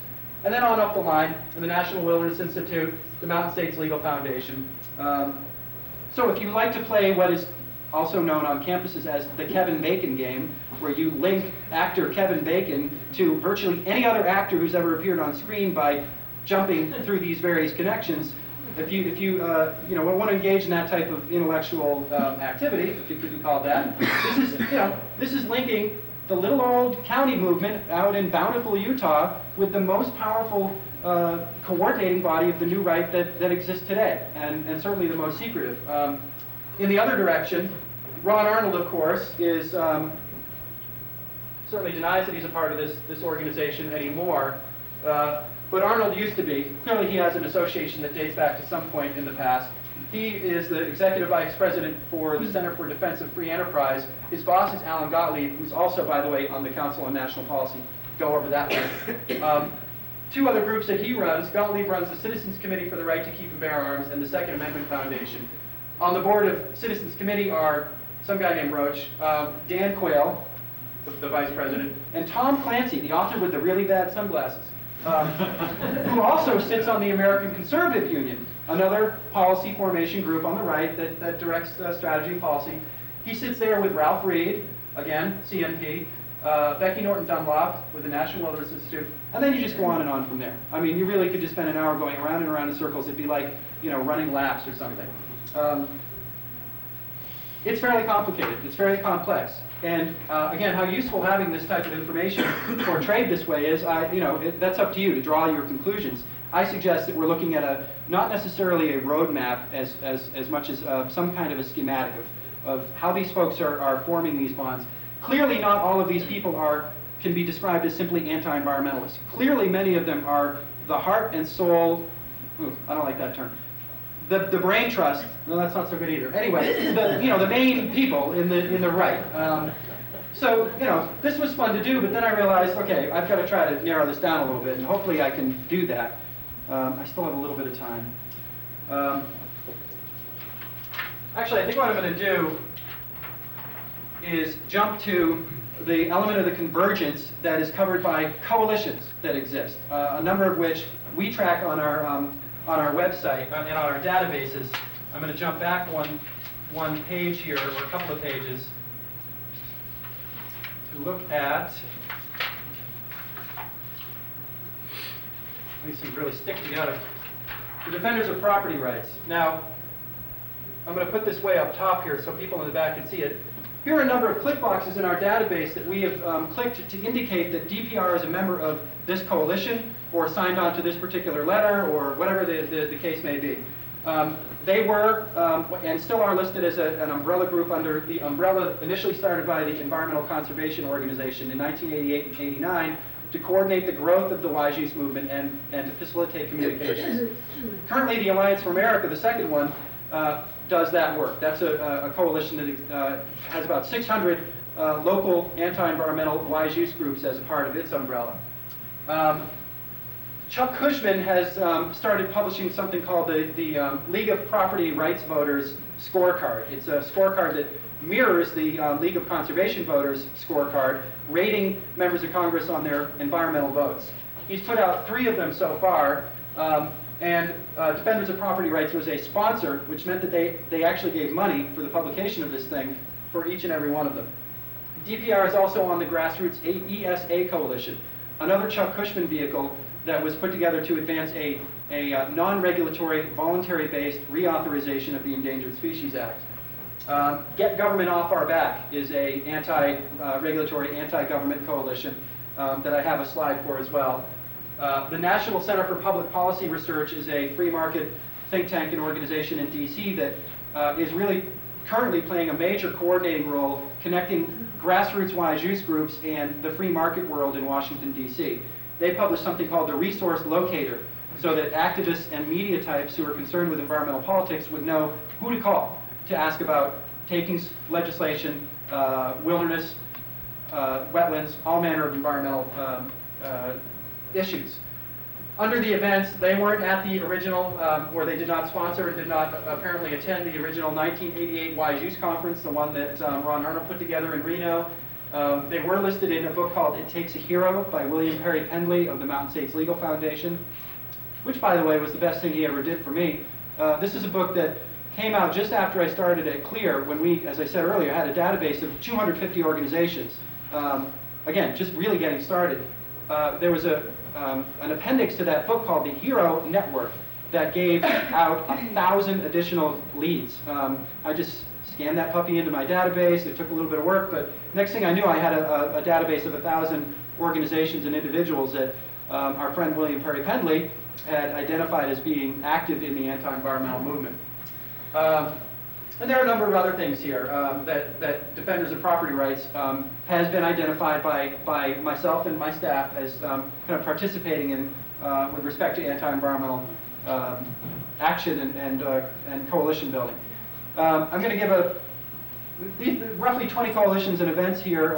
And then on up the line, the National Wilderness Institute, the Mountain States Legal Foundation. So if you like to play what is also known on campuses as the Kevin Bacon game, where you link actor Kevin Bacon to virtually any other actor who's ever appeared on screen by jumping through these various connections, if you want to engage in that type of intellectual activity, if it could be called that, this is linking the little old county movement out in Bountiful, Utah, with the most powerful coordinating body of the new right that exists today, and certainly the most secretive. In the other direction, Ron Arnold, of course, is certainly denies that he's a part of this organization anymore, but Arnold used to be. Clearly he has an association that dates back to some point in the past. He is the executive vice president for the Center for Defense of Free Enterprise. His boss is Alan Gottlieb, who's also, by the way, on the Council on National Policy. Go over that one. Two other groups that he runs. Gottlieb runs the Citizens Committee for the Right to Keep and Bear Arms and the Second Amendment Foundation. On the board of Citizens Committee are some guy named Roach, Dan Quayle, the vice president, and Tom Clancy, the author with the really bad sunglasses, who also sits on the American Conservative Union, another policy formation group on the right that directs strategy and policy. He sits there with Ralph Reed, again, CNP, Becky Norton Dunlop with the National Wilderness Institute, and then you just go on and on from there. I mean, you really could just spend an hour going around and around in circles. It'd be like, running laps or something. It's fairly complicated. It's very complex. And again, how useful having this type of information portrayed this way is, that's up to you to draw your conclusions. I suggest that we're looking at not necessarily a roadmap as much as some kind of a schematic of how these folks are forming these bonds. Clearly, not all of these people can be described as simply anti-environmentalists. Clearly, many of them are the heart and soul. I don't like that term. The brain trust. No, that's not so good either. Anyway, the main people in the right. So this was fun to do, but then I realized, okay, I've got to try to narrow this down a little bit, and hopefully I can do that. I still have a little bit of time. Actually, I think what I'm going to do is jump to the element of the convergence that is covered by coalitions that exist, a number of which we track on our website and on our databases. I'm going to jump back one page here, or a couple of pages, to look at. These things really stick together. The defenders of property rights. Now, I'm going to put this way up top here so people in the back can see it. Here are a number of click boxes in our database that we have clicked to indicate that DPR is a member of this coalition or signed on to this particular letter or whatever the case may be. They were and still are listed as an umbrella group under the umbrella initially started by the Environmental Conservation Organization in 1988 and 89 to coordinate the growth of the WIJUS movement and to facilitate communications. Currently, the Alliance for America, the second one, does that work. That's a coalition that has about 600 local anti-environmental WIJUS groups as a part of its umbrella. Chuck Cushman has started publishing something called the League of Property Rights Voters scorecard. It's a scorecard that mirrors the League of Conservation Voters scorecard, rating members of Congress on their environmental votes. He's put out 3 of them so far, and Defenders of Property Rights was a sponsor, which meant that they actually gave money for the publication of this thing for each and every one of them. DPR is also on the Grassroots ESA Coalition, another Chuck Cushman vehicle that was put together to advance a non-regulatory, voluntary-based reauthorization of the Endangered Species Act. Get Government Off Our Back is a anti-regulatory, anti-government coalition that I have a slide for as well. The National Center for Public Policy Research is a free market think tank and organization in DC that is really currently playing a major coordinating role connecting grassroots WIJUS groups and the free market world in Washington, DC. They published something called the Resource Locator so that activists and media types who are concerned with environmental politics would know who to call to ask about takings legislation, wilderness, wetlands, all manner of environmental issues. Under the events, they weren't at the original, or they did not sponsor and did not apparently attend the original 1988 WIJUS conference, the one that Ron Arnold put together in Reno. They were listed in a book called It Takes a Hero by William Perry Pendley of the Mountain States Legal Foundation, which, by the way, was the best thing he ever did for me. This is a book that came out just after I started at CLEAR when we, as I said earlier, had a database of 250 organizations. Again, just really getting started. There was an appendix to that book called the Hero Network that gave out 1,000 additional leads. I just scanned that puppy into my database. It took a little bit of work, but next thing I knew, I had a database of 1,000 organizations and individuals that our friend William Perry Pendley had identified as being active in the anti-environmental movement. And there are a number of other things here that Defenders of Property Rights has been identified by myself and my staff as kind of participating in with respect to anti-environmental action and coalition building. I'm going to give these roughly 20 coalitions and events here.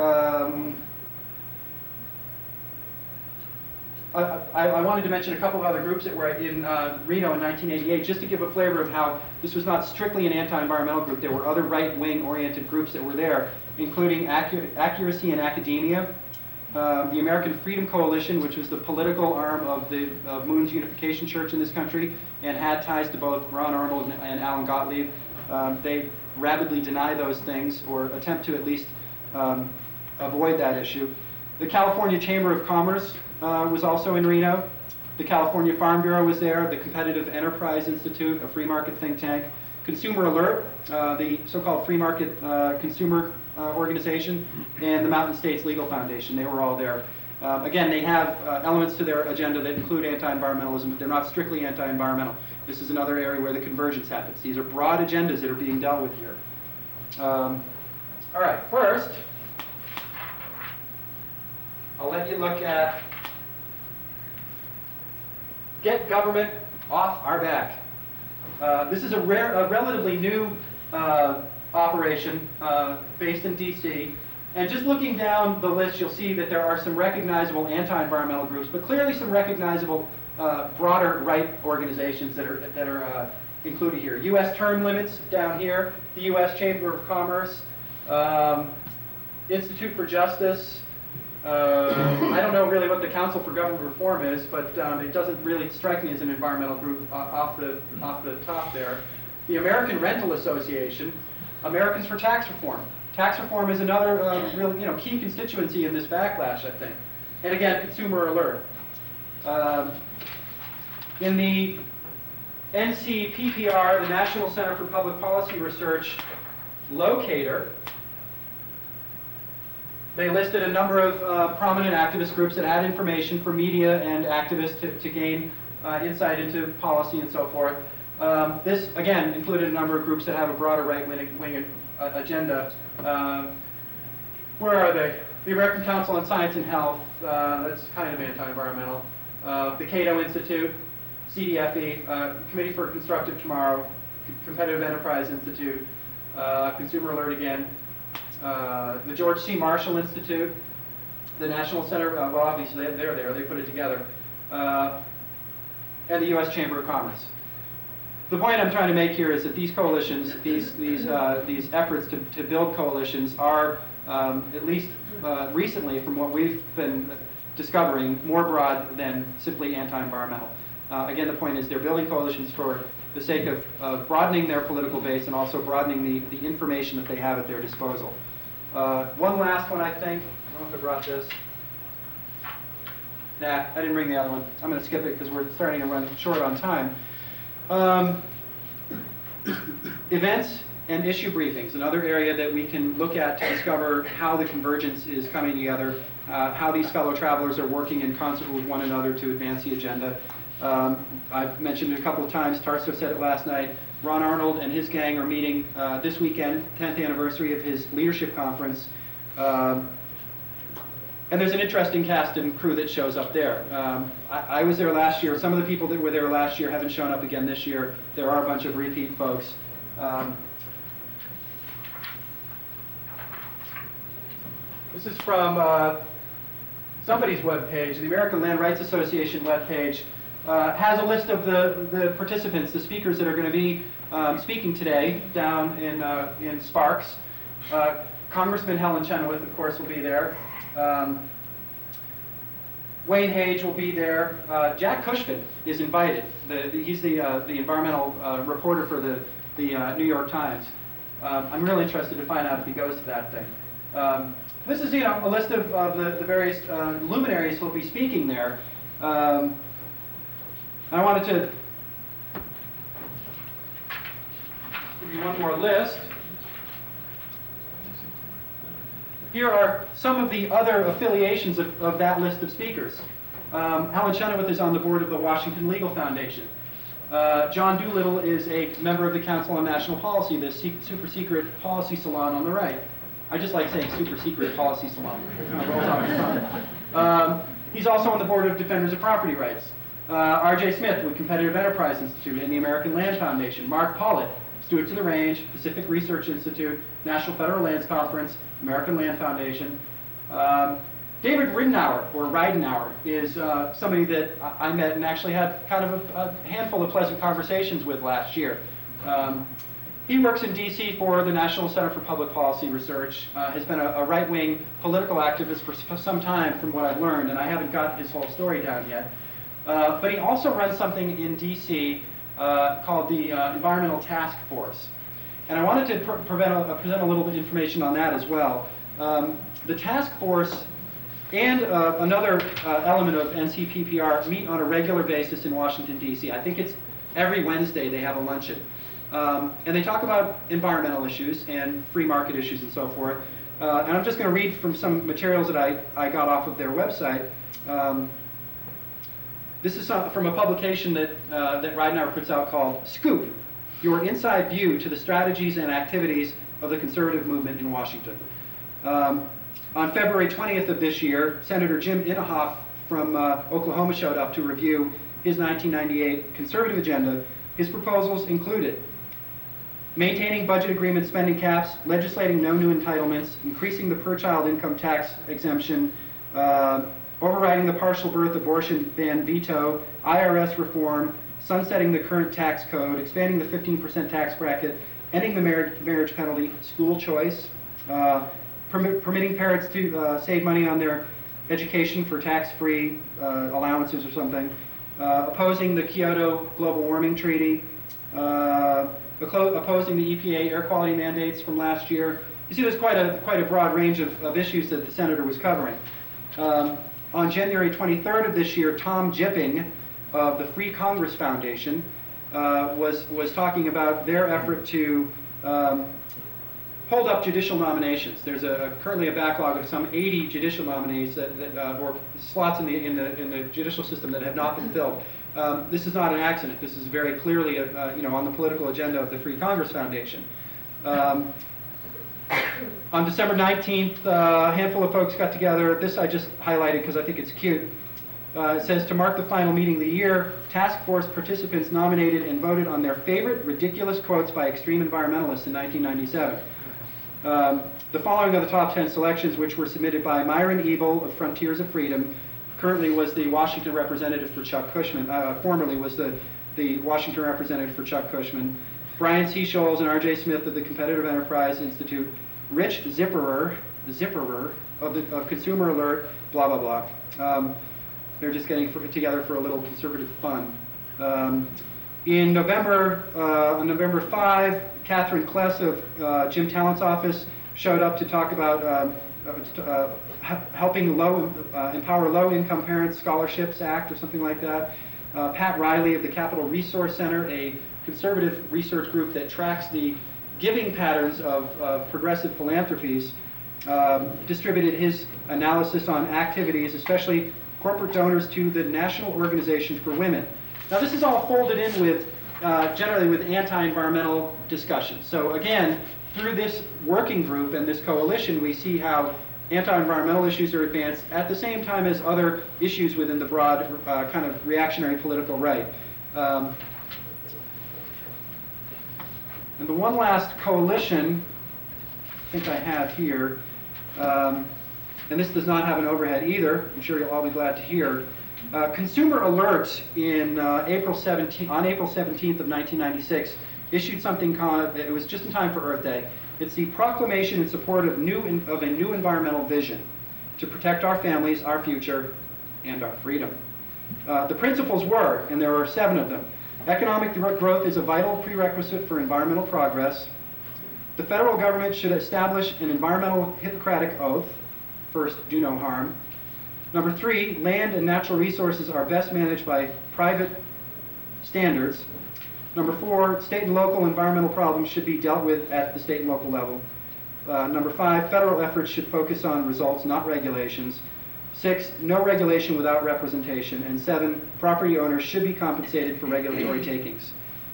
I wanted to mention a couple of other groups that were in Reno in 1988, just to give a flavor of how this was not strictly an anti-environmental group. There were other right-wing oriented groups that were there, including Accuracy in Academia, the American Freedom Coalition, which was the political arm of Moon's Unification Church in this country, and had ties to both Ron Arnold and Alan Gottlieb. They rapidly deny those things, or attempt to at least avoid that issue. The California Chamber of Commerce was also in Reno. The California Farm Bureau was there, the Competitive Enterprise Institute, a free market think tank. Consumer Alert, the so-called free market consumer organization, and the Mountain States Legal Foundation. They were all there. Again, they have elements to their agenda that include anti-environmentalism, but they're not strictly anti-environmental. This is another area where the convergence happens. These are broad agendas that are being dealt with here. All right, first, I'll let you look at Get Government Off Our Back. This is a relatively new operation based in DC. And just looking down the list, you'll see that there are some recognizable anti-environmental groups, but clearly some recognizable broader right organizations that are included here. U.S. Term Limits down here, the U.S. Chamber of Commerce, Institute for Justice. I don't know really what the Council for Government Reform is, but it doesn't really strike me as an environmental group off the top there. The American Rental Association, Americans for Tax Reform. Tax reform is another real key constituency in this backlash, I think. And again, Consumer Alert. In the NCPPR, the National Center for Public Policy Research Locator, They listed a number of prominent activist groups that had information for media and activists to gain insight into policy and so forth. This, again, included a number of groups that have a broader right-wing agenda. Where are they? The American Council on Science and Health, that's kind of anti-environmental. The Cato Institute, CDFE, Committee for Constructive Tomorrow, Competitive Enterprise Institute, Consumer Alert again, the George C. Marshall Institute, the National Center, well obviously they're there, they put it together, and the U.S. Chamber of Commerce. The point I'm trying to make here is that these coalitions, these efforts to build coalitions are, at least recently from what we've been discovering, more broad than simply anti-environmental. Again, the point is they're building coalitions for the sake of broadening their political base and also broadening the information that they have at their disposal. One last one, I think. I don't know if I brought this. Nah, I didn't bring the other one. I'm going to skip it because we're starting to run short on time. Events and issue briefings, another area that we can look at to discover how the convergence is coming together, how these fellow travelers are working in concert with one another to advance the agenda. I've mentioned it a couple of times, Tarso said it last night, Ron Arnold and his gang are meeting this weekend, 10th anniversary of his leadership conference. And there's an interesting cast and crew that shows up there. I was there last year. Some of the people that were there last year haven't shown up again this year. There are a bunch of repeat folks. This is from somebody's webpage, the American Land Rights Association webpage. Has a list of the participants, the speakers that are going to be speaking today down in Sparks. Congressman Helen Chenoweth, of course, will be there. Wayne Hage will be there. Jack Cushman is invited. He's the environmental reporter for the New York Times. I'm really interested to find out if he goes to that thing. This is a list of the various luminaries who will be speaking there. I wanted to give you one more list. Here are some of the other affiliations of that list of speakers. Helen Chenoweth is on the board of the Washington Legal Foundation. John Doolittle is a member of the Council on National Policy, the super secret policy salon on the right. I just like saying super secret policy salon. It kind of rolls off the tongue. He's also on the board of Defenders of Property Rights. R.J. Smith with Competitive Enterprise Institute and the American Land Foundation. Mark Pollitt, Stewards of the Range, Pacific Research Institute, National Federal Lands Conference, American Land Foundation. David Ridenour, or Ridenauer, is somebody that I met and actually had kind of a handful of pleasant conversations with last year. He works in D.C. for the National Center for Public Policy Research, has been a right-wing political activist for some time from what I've learned, and I haven't got his whole story down yet. But he also runs something in D.C. Called the Environmental Task Force. And I wanted to present a little bit of information on that as well. The task force and another element of NCPPR meet on a regular basis in Washington, D.C. I think it's every Wednesday they have a luncheon. And they talk about environmental issues and free market issues and so forth. And I'm just going to read from some materials that I got off of their website. This is from a publication that Ridenauer puts out called Scoop, Your Inside View to the Strategies and Activities of the Conservative Movement in Washington. On February 20th of this year, Senator Jim Inhofe from Oklahoma showed up to review his 1998 conservative agenda. His proposals included maintaining budget agreement spending caps, legislating no new entitlements, increasing the per-child income tax exemption, overriding the partial birth abortion ban veto, IRS reform, sunsetting the current tax code, expanding the 15% tax bracket, ending the marriage penalty, school choice, permitting parents to save money on their education for tax-free allowances or something, opposing the Kyoto Global Warming Treaty, opposing the EPA air quality mandates from last year. You see there's quite a broad range of issues that the senator was covering. On January 23rd of this year, Tom Jipping of the Free Congress Foundation was talking about their effort to hold up judicial nominations. There's currently a backlog of some 80 judicial nominees or slots in the judicial system that have not been filled. This is not an accident. This is very clearly on the political agenda of the Free Congress Foundation. On December 19th, a handful of folks got together. This I just highlighted because I think it's cute. It says, to mark the final meeting of the year, task force participants nominated and voted on their favorite ridiculous quotes by extreme environmentalists in 1997. The following are the top 10 selections, which were submitted by Myron Ebel of Frontiers of Freedom, currently was the Washington representative for Chuck Cushman, formerly was the Washington representative for Chuck Cushman, Brian C. Scholes and R.J. Smith of the Competitive Enterprise Institute, Rich Zipperer of Consumer Alert, blah, blah, blah. They're just getting together for a little conservative fun. In November, on November 5, Catherine Kless of Jim Tallent's office showed up to talk about helping empower low-income parents Scholarships Act or something like that. Pat Riley of the Capital Resource Center, a conservative research group that tracks the giving patterns of progressive philanthropies, distributed his analysis on activities, especially corporate donors to the National Organization for Women. Now this is all folded in with, generally with anti-environmental discussions. So again, through this working group and this coalition, we see how anti-environmental issues are advanced at the same time as other issues within the broad kind of reactionary political right. And the one last coalition, I think I have here, and this does not have an overhead either, I'm sure you'll all be glad to hear. Consumer Alert on April 17th of 1996 issued something called, it was just in time for Earth Day. It's the proclamation in support of a new environmental vision to protect our families, our future, and our freedom. The principles were, and there are 7 of them: economic growth is a vital prerequisite for environmental progress. The federal government should establish an environmental Hippocratic oath. First, do no harm. Number 3, land and natural resources are best managed by private standards. Number 4, state and local environmental problems should be dealt with at the state and local level. Number 5, federal efforts should focus on results, not regulations. 6, no regulation without representation. And 7, property owners should be compensated for regulatory takings.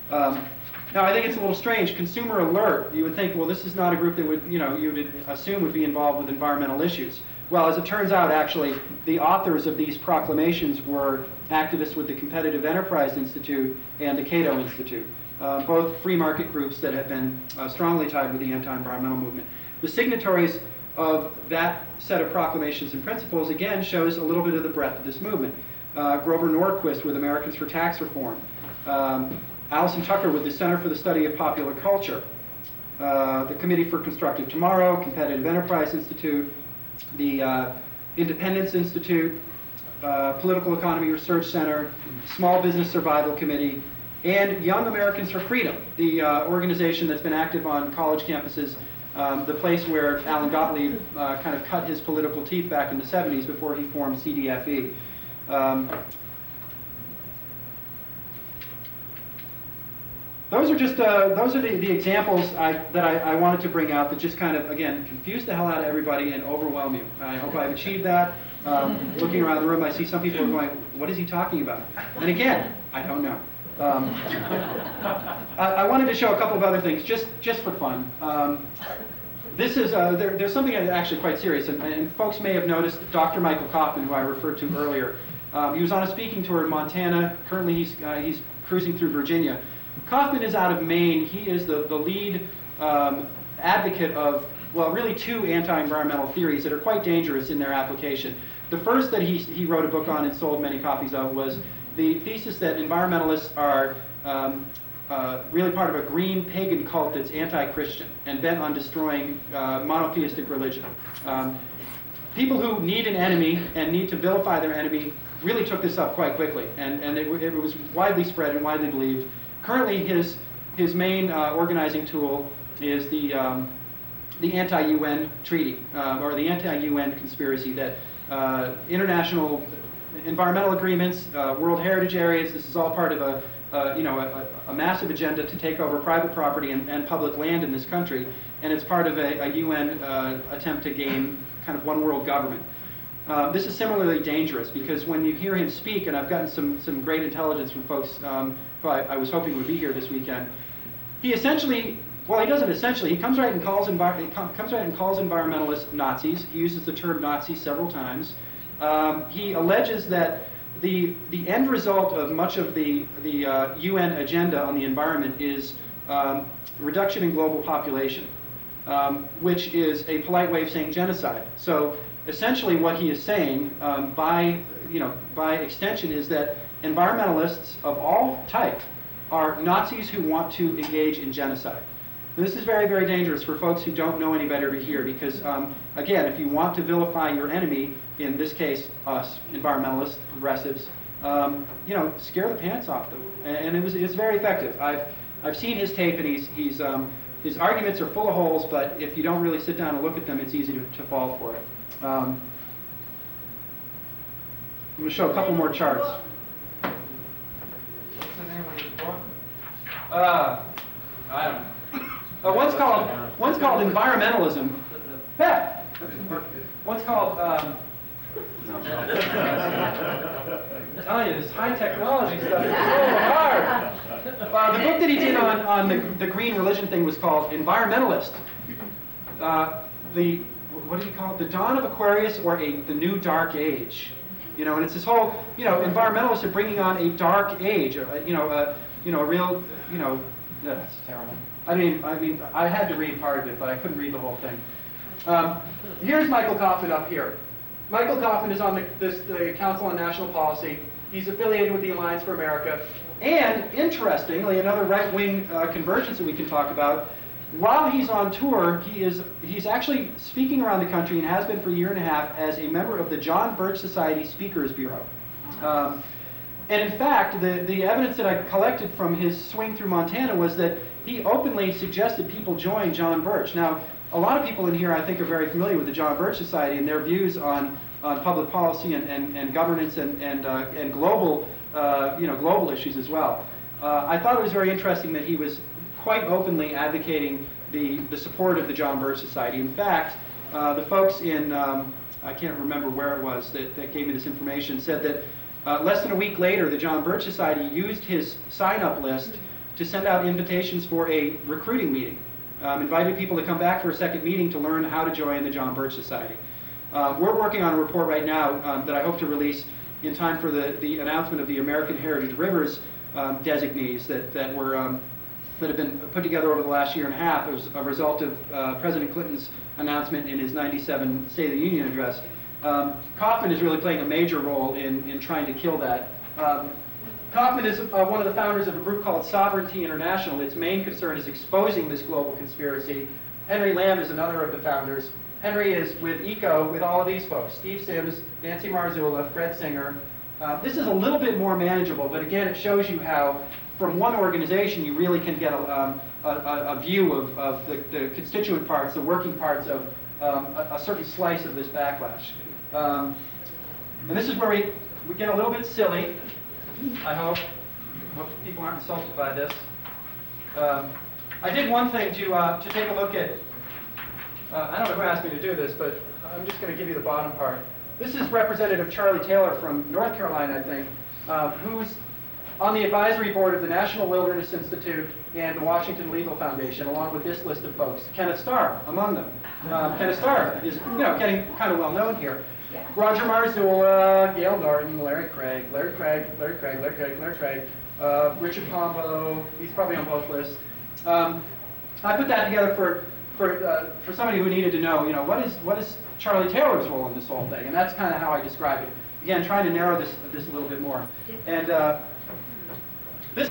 Now, I think it's a little strange. Consumer Alert, you would think, well, this is not a group that would, you would assume would be involved with environmental issues. Well, as it turns out, actually, the authors of these proclamations were activists with the Competitive Enterprise Institute and the Cato Institute, both free market groups that have been strongly tied with the anti-environmental movement. The signatories of that set of proclamations and principles, again, shows a little bit of the breadth of this movement. Grover Norquist with Americans for Tax Reform. Allison Tucker with the Center for the Study of Popular Culture. The Committee for Constructive Tomorrow, Competitive Enterprise Institute, the Independence Institute, Political Economy Research Center, Small Business Survival Committee, and Young Americans for Freedom, the organization that's been active on college campuses, the place where Alan Gottlieb kind of cut his political teeth back in the 70s before he formed CDFE. Those are just the examples that I wanted to bring out that just kind of, again, confuse the hell out of everybody and overwhelm you. I hope I've achieved that. Looking around the room, I see some people are going, what is he talking about? And again, I don't know. I wanted to show a couple of other things, just for fun. This is, there's something actually quite serious, and folks may have noticed Dr. Michael Kaufman, who I referred to earlier. He was on a speaking tour in Montana. Currently, he's cruising through Virginia. Kaufman is out of Maine. He is the lead advocate of, well, really 2 anti-environmental theories that are quite dangerous in their application. The first that he wrote a book on and sold many copies of was the thesis that environmentalists are really part of a green pagan cult that's anti-Christian and bent on destroying monotheistic religion. People who need an enemy and need to vilify their enemy really took this up quite quickly, and it was widely spread and widely believed. Currently, his main organizing tool is the anti-UN treaty, or the anti-UN conspiracy that international environmental agreements, World Heritage Areas, this is all part of a massive agenda to take over private property and public land in this country. and it's part of a UN attempt to gain kind of one world government. This is similarly dangerous because when you hear him speak, and I've gotten some great intelligence from folks who I was hoping would be here this weekend, he essentially, well, he doesn't essentially, he comes right and calls environmentalists Nazis. He uses the term Nazi several times. He alleges that the end result of much of the UN agenda on the environment is reduction in global population, which is a polite way of saying genocide. So essentially what he is saying by extension is that environmentalists of all type are Nazis who want to engage in genocide. And this is very, very dangerous for folks who don't know any better to hear because, again, if you want to vilify your enemy, in this case, us, environmentalists, progressives, scare the pants off them. And it's very effective. I've seen his tape, and his arguments are full of holes, but if you don't really sit down and look at them, it's easy to fall for it. I'm going to show a couple more charts. What's the name of this book? I don't know. One's called Environmentalism. Yeah. One's called. I'm telling you, this high technology stuff is so hard. The book that he did on the green religion thing was called Environmentalist. What did he call it? The Dawn of Aquarius or the New Dark Age. And it's this whole, environmentalists are bringing on a dark age, a real, that's terrible. I mean, I had to read part of it, but I couldn't read the whole thing. Here's Michael Kaufman up here. Michael Kaufman is on the Council on National Policy. He's affiliated with the Alliance for America. And interestingly, another right-wing convergence that we can talk about, while he's on tour, he's actually speaking around the country and has been for a year and a half as a member of the John Birch Society Speakers Bureau. And in fact, the evidence that I collected from his swing through Montana was that he openly suggested people join John Birch. Now, a lot of people in here, I think, are very familiar with the John Birch Society and their views on public policy and governance and global, global issues as well. I thought it was very interesting that he was quite openly advocating the support of the John Birch Society. In fact, the folks in, I can't remember where it was that gave me this information, said that less than a week later, the John Birch Society used his sign-up list to send out invitations for a recruiting meeting. Invited people to come back for a second meeting to learn how to join the John Birch Society. We're working on a report right now that I hope to release in time for the announcement of the American Heritage Rivers designees that have been put together over the last year and a half. It was a result of President Clinton's announcement in his '97 State of the Union address. Kaufman is really playing a major role in trying to kill that. Kaufman is one of the founders of a group called Sovereignty International. Its main concern is exposing this global conspiracy. Henry Lamb is another of the founders. Henry is with ECO with all of these folks: Steve Sims, Nancy Marzullo, Fred Singer. This is a little bit more manageable, but again, it shows you how from one organization you really can get a view of the constituent parts, the working parts of a certain slice of this backlash. And this is where we get a little bit silly. I hope people aren't insulted by this. I did one thing to take a look at. I don't know who asked me to do this, but I'm just going to give you the bottom part. This is Representative Charlie Taylor from North Carolina, I think, who's on the advisory board of the National Wilderness Institute and the Washington Legal Foundation, along with this list of folks. Kenneth Starr among them. Kenneth Starr is getting kind of well known here. Roger Marzullo, Gail Norton, Larry Craig, Richard Pombo. He's probably on both lists. I put that together for somebody who needed to know, what is Charlie Taylor's role in this whole thing, and that's kind of how I describe it. Again, trying to narrow this a little bit more. And this,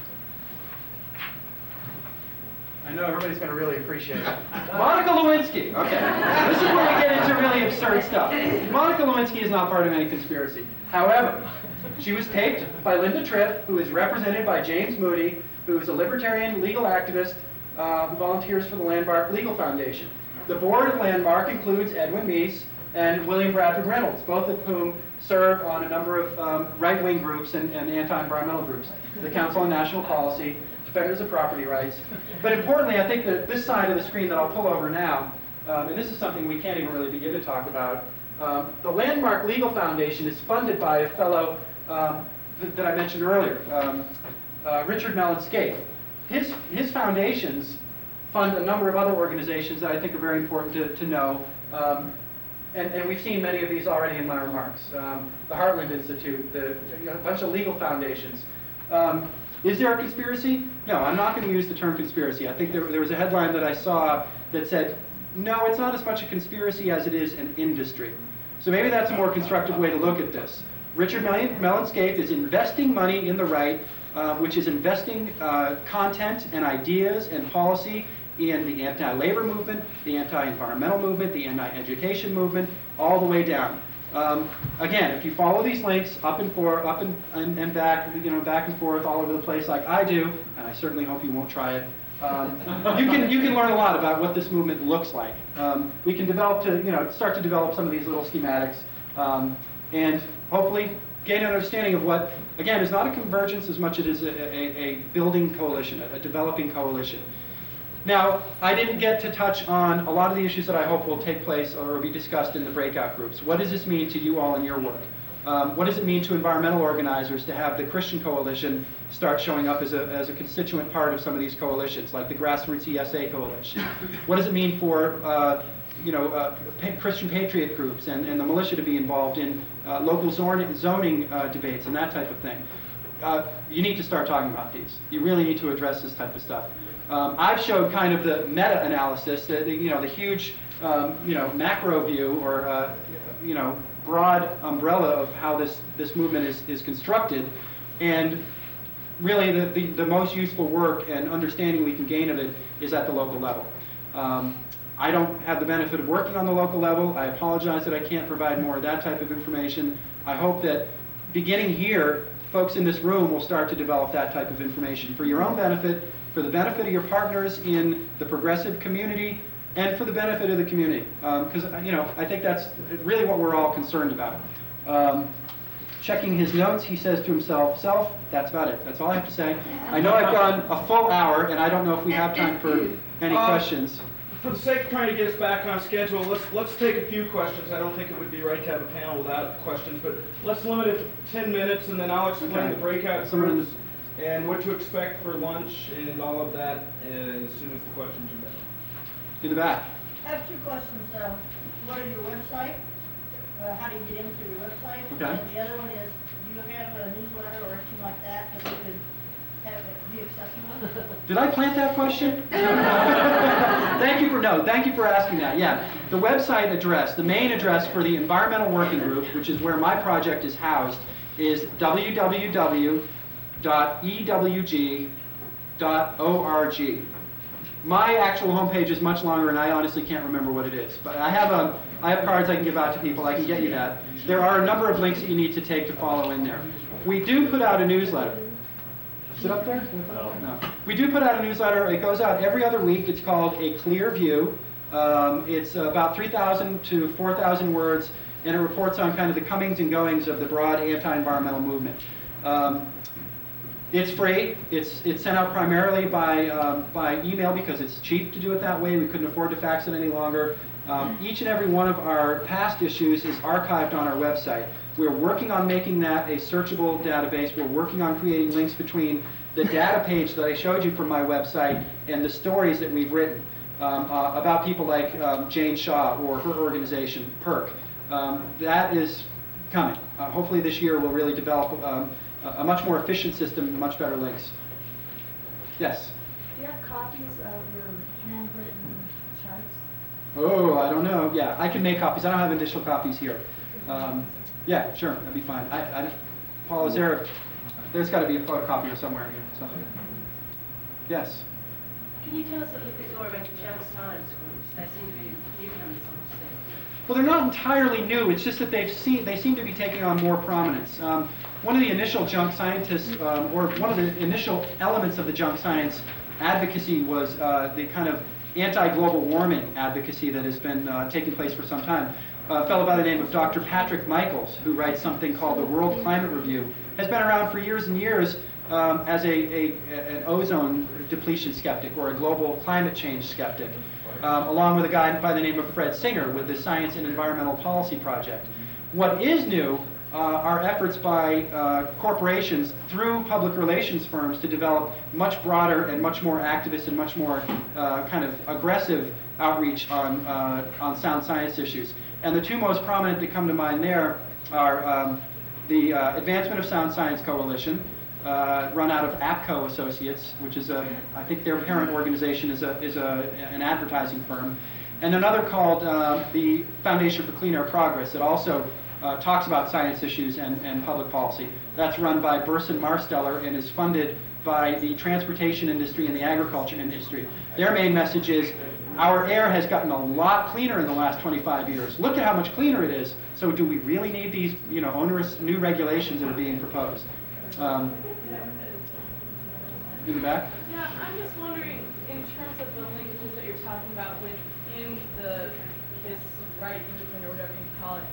I know everybody's going to really appreciate it. Monica Lewinsky. Okay, this is where we get into really absurd stuff. Monica Lewinsky is not part of any conspiracy. However, she was taped by Linda Tripp, who is represented by James Moody, who is a libertarian legal activist who volunteers for the Landmark Legal Foundation. The board of Landmark includes Edwin Meese and William Bradford Reynolds, both of whom serve on a number of right-wing groups and anti-environmental groups. The Council on National Policy, defenders of property rights. But importantly, I think that this side of the screen that I'll pull over now, and this is something we can't even really begin to talk about, the Landmark Legal Foundation is funded by a fellow that I mentioned earlier, Richard Mellon Scaife. His foundations fund a number of other organizations that I think are very important to know. And we've seen many of these already in my remarks. The Heartland Institute, a bunch of legal foundations. Is there a conspiracy? No, I'm not going to use the term conspiracy. I think there was a headline that I saw that said, no, it's not as much a conspiracy as it is an industry. So maybe that's a more constructive way to look at this. Richard Mellon Scaife is investing money in the right, which is investing content and ideas and policy in the anti-labor movement, the anti-environmental movement, the anti-education movement, all the way down. Again, if you follow these links up and back, back and forth all over the place like I do, and I certainly hope you won't try it, you can learn a lot about what this movement looks like. We can start to develop some of these little schematics, and hopefully gain an understanding of what, again, is not a convergence as much as it is a building coalition, a developing coalition. Now, I didn't get to touch on a lot of the issues that I hope will take place or be discussed in the breakout groups. What does this mean to you all in your work? What does it mean to environmental organizers to have the Christian coalition start showing up as a constituent part of some of these coalitions, like the Grassroots ESA coalition? What does it mean for Christian patriot groups and the militia to be involved in local zoning debates and that type of thing? You need to start talking about these. You really need to address this type of stuff. I've showed kind of the meta-analysis, the huge macro view or broad umbrella of how this movement is constructed, and really the most useful work and understanding we can gain of it is at the local level. I don't have the benefit of working on the local level. I apologize that I can't provide more of that type of information. I hope that beginning here, folks in this room will start to develop that type of information for your own benefit, for the benefit of your partners in the progressive community, and for the benefit of the community. Because I think that's really what we're all concerned about. Checking his notes, he says to himself, "Self, that's about it. That's all I have to say." I know I've gone a full hour, and I don't know if we have time for any questions. For the sake of trying to get us back on schedule, let's take a few questions. I don't think it would be right to have a panel without questions, but let's limit it to 10 minutes, and then I'll explain the breakout groups and what to expect for lunch and all of that as soon as the questions are done. In the back. I have two questions. What is your website? How do you get into your website? Okay. And the other one is, do you have a newsletter or anything like that that we could have it be accessible? Did I plant that question? Thank you for asking that. Yeah, the website address, the main address for the Environmental Working Group, which is where my project is housed, is www.ewg.org. My actual homepage is much longer, and I honestly can't remember what it is. But I have cards I can give out to people. I can get you that. There are a number of links that you need to take to follow in there. We do put out a newsletter. Is it up there? No. We do put out a newsletter. It goes out every other week. It's called A Clear View. It's about 3,000 to 4,000 words, and it reports on kind of the comings and goings of the broad anti-environmental movement. It's free. It's sent out primarily by email because it's cheap to do it that way. We couldn't afford to fax it any longer. Each and every one of our past issues is archived on our website. We're working on making that a searchable database. We're working on creating links between the data page that I showed you from my website and the stories that we've written about people like Jane Shaw or her organization, PERC. That is coming. Hopefully this year we'll really develop a much more efficient system, much better links. Yes? Do you have copies of your handwritten charts? Oh, I don't know. Yeah, I can make copies. I don't have initial copies here. Yeah, sure, that'd be fine. Paul, there's got to be a photocopier somewhere here. So. Yes? Can you tell us a little bit more about the junk science groups? They seem to be newcomers on the scene. Well, they're not entirely new. It's just that they seem to be taking on more prominence. One of the initial junk scientists, or one of the initial elements of the junk science advocacy was the kind of anti-global warming advocacy that has been taking place for some time. A fellow by the name of Dr. Patrick Michaels, who writes something called the World Climate Review, has been around for years and years, as an ozone depletion skeptic or a global climate change skeptic, along with a guy by the name of Fred Singer with the Science and Environmental Policy Project. What is new are efforts by corporations through public relations firms to develop much broader and much more activist and much more kind of aggressive outreach on sound science issues. And the two most prominent that come to mind there are the Advancement of Sound Science Coalition, run out of APCO Associates, which is I think their parent organization is an advertising firm, and another called the Foundation for Clean Air Progress that also talks about science issues and public policy. That's run by Burson Marsteller and is funded by the transportation industry and the agriculture industry. Their main message is, our air has gotten a lot cleaner in the last 25 years. Look at how much cleaner it is. So do we really need these, onerous new regulations that are being proposed? In the back? Yeah, I'm just wondering, in terms of the linkages that you're talking about within this right movement or whatever you call it,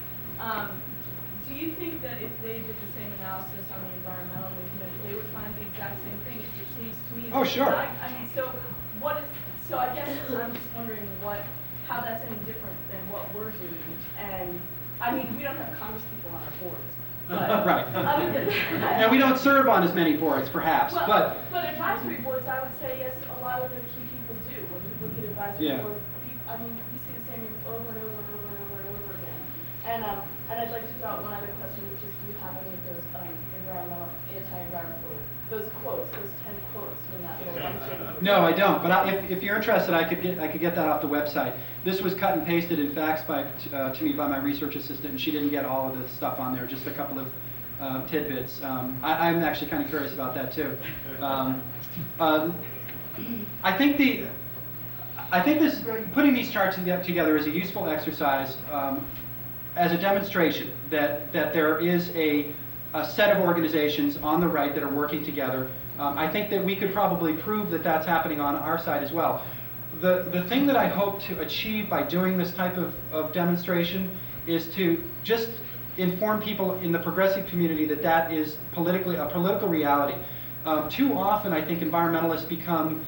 do you think that if they did the same analysis on the environmental movement, they would find the exact same thing? It seems to me. Oh, sure. I mean, so I guess I'm just wondering how that's any different than what we're doing. And I mean, we don't have Congresspeople on our boards. But, right. And we don't serve on as many boards, perhaps. Well, but advisory boards, I would say yes, a lot of the key people do. When you look at advisory Yeah. boards, I mean, you see the same names over and over and over and over and over again. And I'd like to throw out one other question, which is, do you have any of those anti-environmental, those quotes, those 10 quotes from that little luncheon? no, I don't. But if you're interested, I could get that off the website. This was cut and pasted and faxed to me by my research assistant, and she didn't get all of the stuff on there, just a couple of tidbits. I'm actually kind of curious about that too. I think this putting these charts together is a useful exercise as a demonstration that there is a set of organizations on the right that are working together. I think that we could probably prove that that's happening on our side as well. The thing that I hope to achieve by doing this type of demonstration is to just inform people in the progressive community that is a political reality. Too often, I think environmentalists become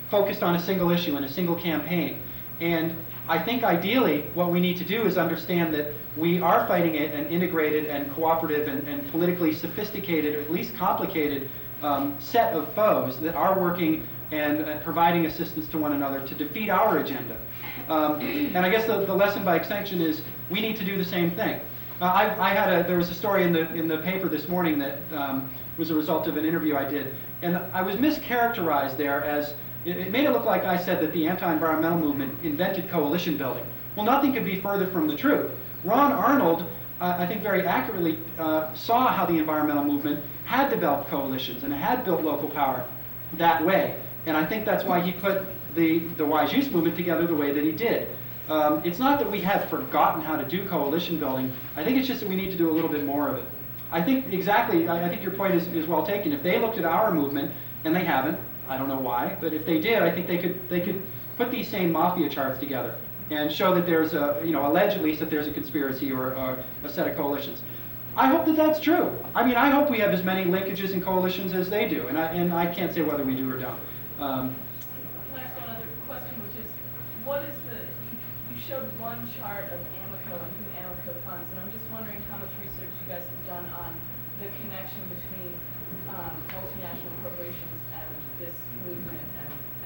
focused on a single issue and a single campaign. And I think ideally what we need to do is understand that we are fighting an integrated and cooperative and politically sophisticated, or at least complicated, set of foes that are working and providing assistance to one another to defeat our agenda. And I guess the lesson by extension is we need to do the same thing. There was a story in the paper this morning that was a result of an interview I did, and I was mischaracterized there as, it made it look like I said that the anti-environmental movement invented coalition building. Well, nothing could be further from the truth. Ron Arnold, I think very accurately, saw how the environmental movement had developed coalitions and had built local power that way. And I think that's why he put the Wise Use movement together the way that he did. It's not that we have forgotten how to do coalition building. I think it's just that we need to do a little bit more of it. I think your point is well taken. If they looked at our movement, and they haven't, I don't know why, but if they did, I think they could put these same mafia charts together and show that there's allege at least that there's a conspiracy or a set of coalitions. I hope that that's true. I mean, I hope we have as many linkages and coalitions as they do, and I can't say whether we do or don't. Can I ask one other question, which is, you showed one chart of Amoco and who Amoco funds, and I'm just wondering how much research you guys have done on the connection between multinational corporations and this movement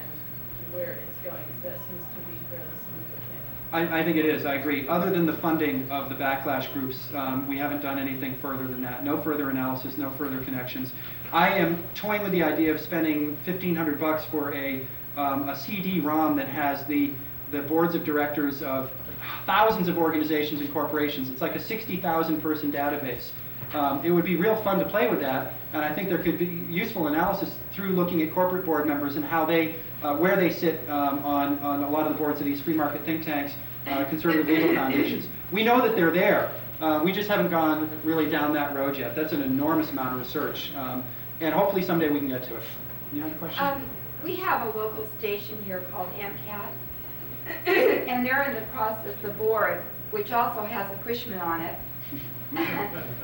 and where it's going, because that seems to be fairly significant. I think it is, I agree. Other than the funding of the backlash groups, we haven't done anything further than that. No further analysis, no further connections. I am toying with the idea of spending $1,500 for a CD-ROM that has the boards of directors of thousands of organizations and corporations. It's like a 60,000 person database. It would be real fun to play with that, and I think there could be useful analysis through looking at corporate board members and how where they sit on a lot of the boards of these free market think tanks, conservative legal foundations. We know that they're there. We just haven't gone really down that road yet. That's an enormous amount of research, and hopefully someday we can get to it. You have a question? We have a local station here called MCAT, and they're in the process, the board, which also has a Cushman on it,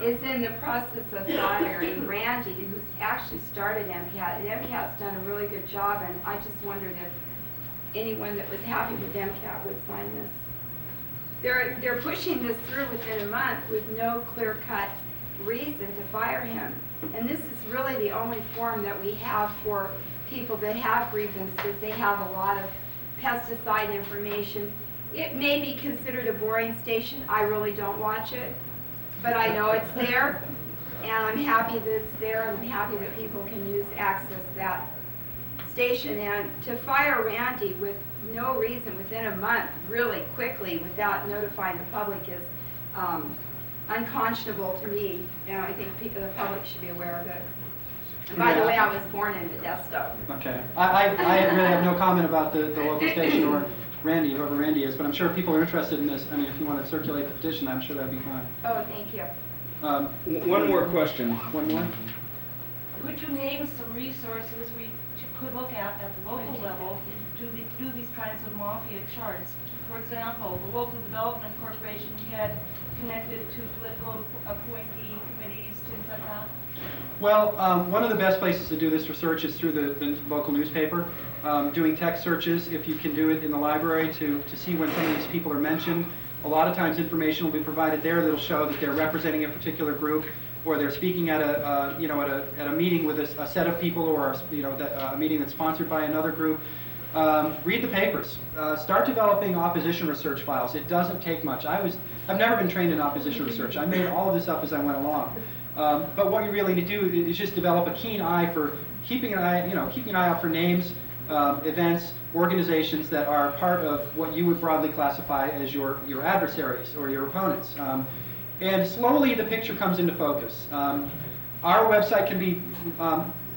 is in the process of firing Randy, who's actually started MCAT. And MCAT's done a really good job, and I just wondered if anyone that was happy with MCAT would sign this. They're pushing this through within a month with no clear-cut reason to fire him. And this is really the only forum that we have for people that have grievances. They have a lot of pesticide information. It may be considered a boring station. I really don't watch it, but I know it's there, and I'm happy that it's there, and I'm happy that people can access that station. And to fire Randy with no reason within a month, really quickly, without notifying the public is unconscionable to me, and I think the public should be aware of it. And by the way, I was born in Modesto. Okay. I really have no comment about the local station or Randy, whoever Randy is, but I'm sure people are interested in this. I mean, if you want to circulate the petition, I'm sure that'd be fine. Oh, thank you. One more question. One more? Could you name some resources we could look at the local level to do these kinds of mafia charts? For example, the Local Development Corporation had connected to political appointee committees, things like that. Well, one of the best places to do this research is through the local newspaper, doing text searches, if you can do it in the library to see when some of these people are mentioned. A lot of times information will be provided there that'll show that they're representing a particular group, or they're speaking at a meeting with a set of people, or a meeting that's sponsored by another group. Read the papers. Start developing opposition research files. It doesn't take much. I've never been trained in opposition research. I made all of this up as I went along. But what you really need to do is just develop a keen eye for keeping an eye out for names, events, organizations that are part of what you would broadly classify as your adversaries or your opponents. And slowly the picture comes into focus. Our website can be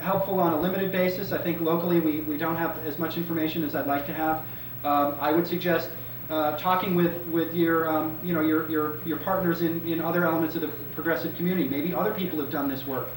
helpful on a limited basis. I think locally we don't have as much information as I'd like to have. I would suggest talking with your partners in other elements of the progressive community. Maybe other people have done this work.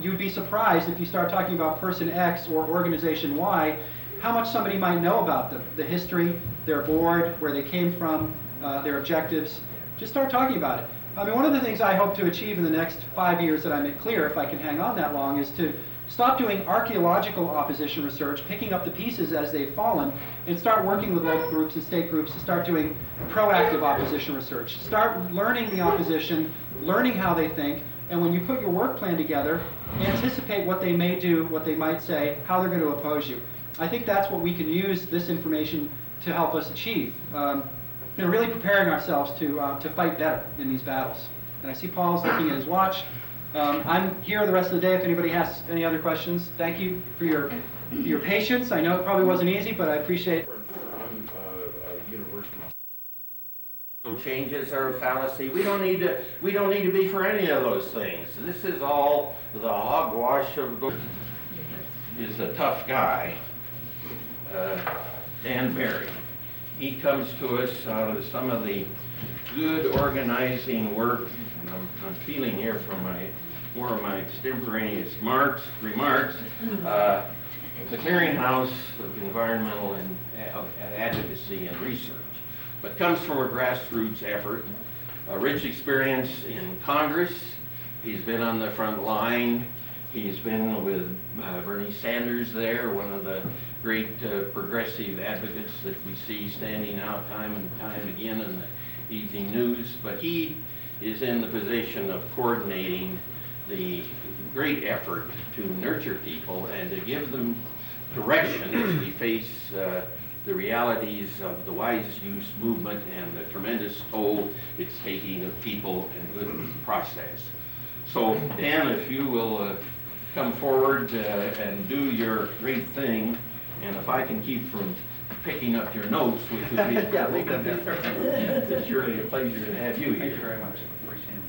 You'd be surprised if you start talking about person X or organization Y, how much somebody might know about them, the history, their board, where they came from, their objectives. Just start talking about it. I mean, one of the things I hope to achieve in the next 5 years that I make clear, if I can hang on that long, is to stop doing archaeological opposition research, picking up the pieces as they've fallen, and start working with local groups and state groups to start doing proactive opposition research. Start learning the opposition, learning how they think, and when you put your work plan together, anticipate what they may do, what they might say, how they're going to oppose you. I think that's what we can use this information to help us achieve. Really preparing ourselves to fight better in these battles. And I see Paul's looking at his watch. I'm here the rest of the day if anybody has any other questions. Thank you for your patience. I know it probably wasn't easy, but I appreciate Changes are a fallacy. We don't need to be for any of those things. This is all the hogwash of. Is a tough guy, Dan Barry. He comes to us out of some of the good organizing work, and I'm feeling here from more of my extemporaneous remarks, the Clearinghouse of Environmental and Advocacy and Research, but comes from a grassroots effort, a rich experience in Congress. He's been on the front line. He's been with Bernie Sanders there, one of the great progressive advocates that we see standing out time and time again in the evening news. But he is in the position of coordinating the great effort to nurture people and to give them direction as we face the realities of the wise use movement and the tremendous toll it's taking of people and good process. So Dan, if you will come forward and do your great thing, and if I can keep from picking up your notes, which would be yeah, leave them there. It's surely a pleasure to have you here. Thank you very much. Appreciate it.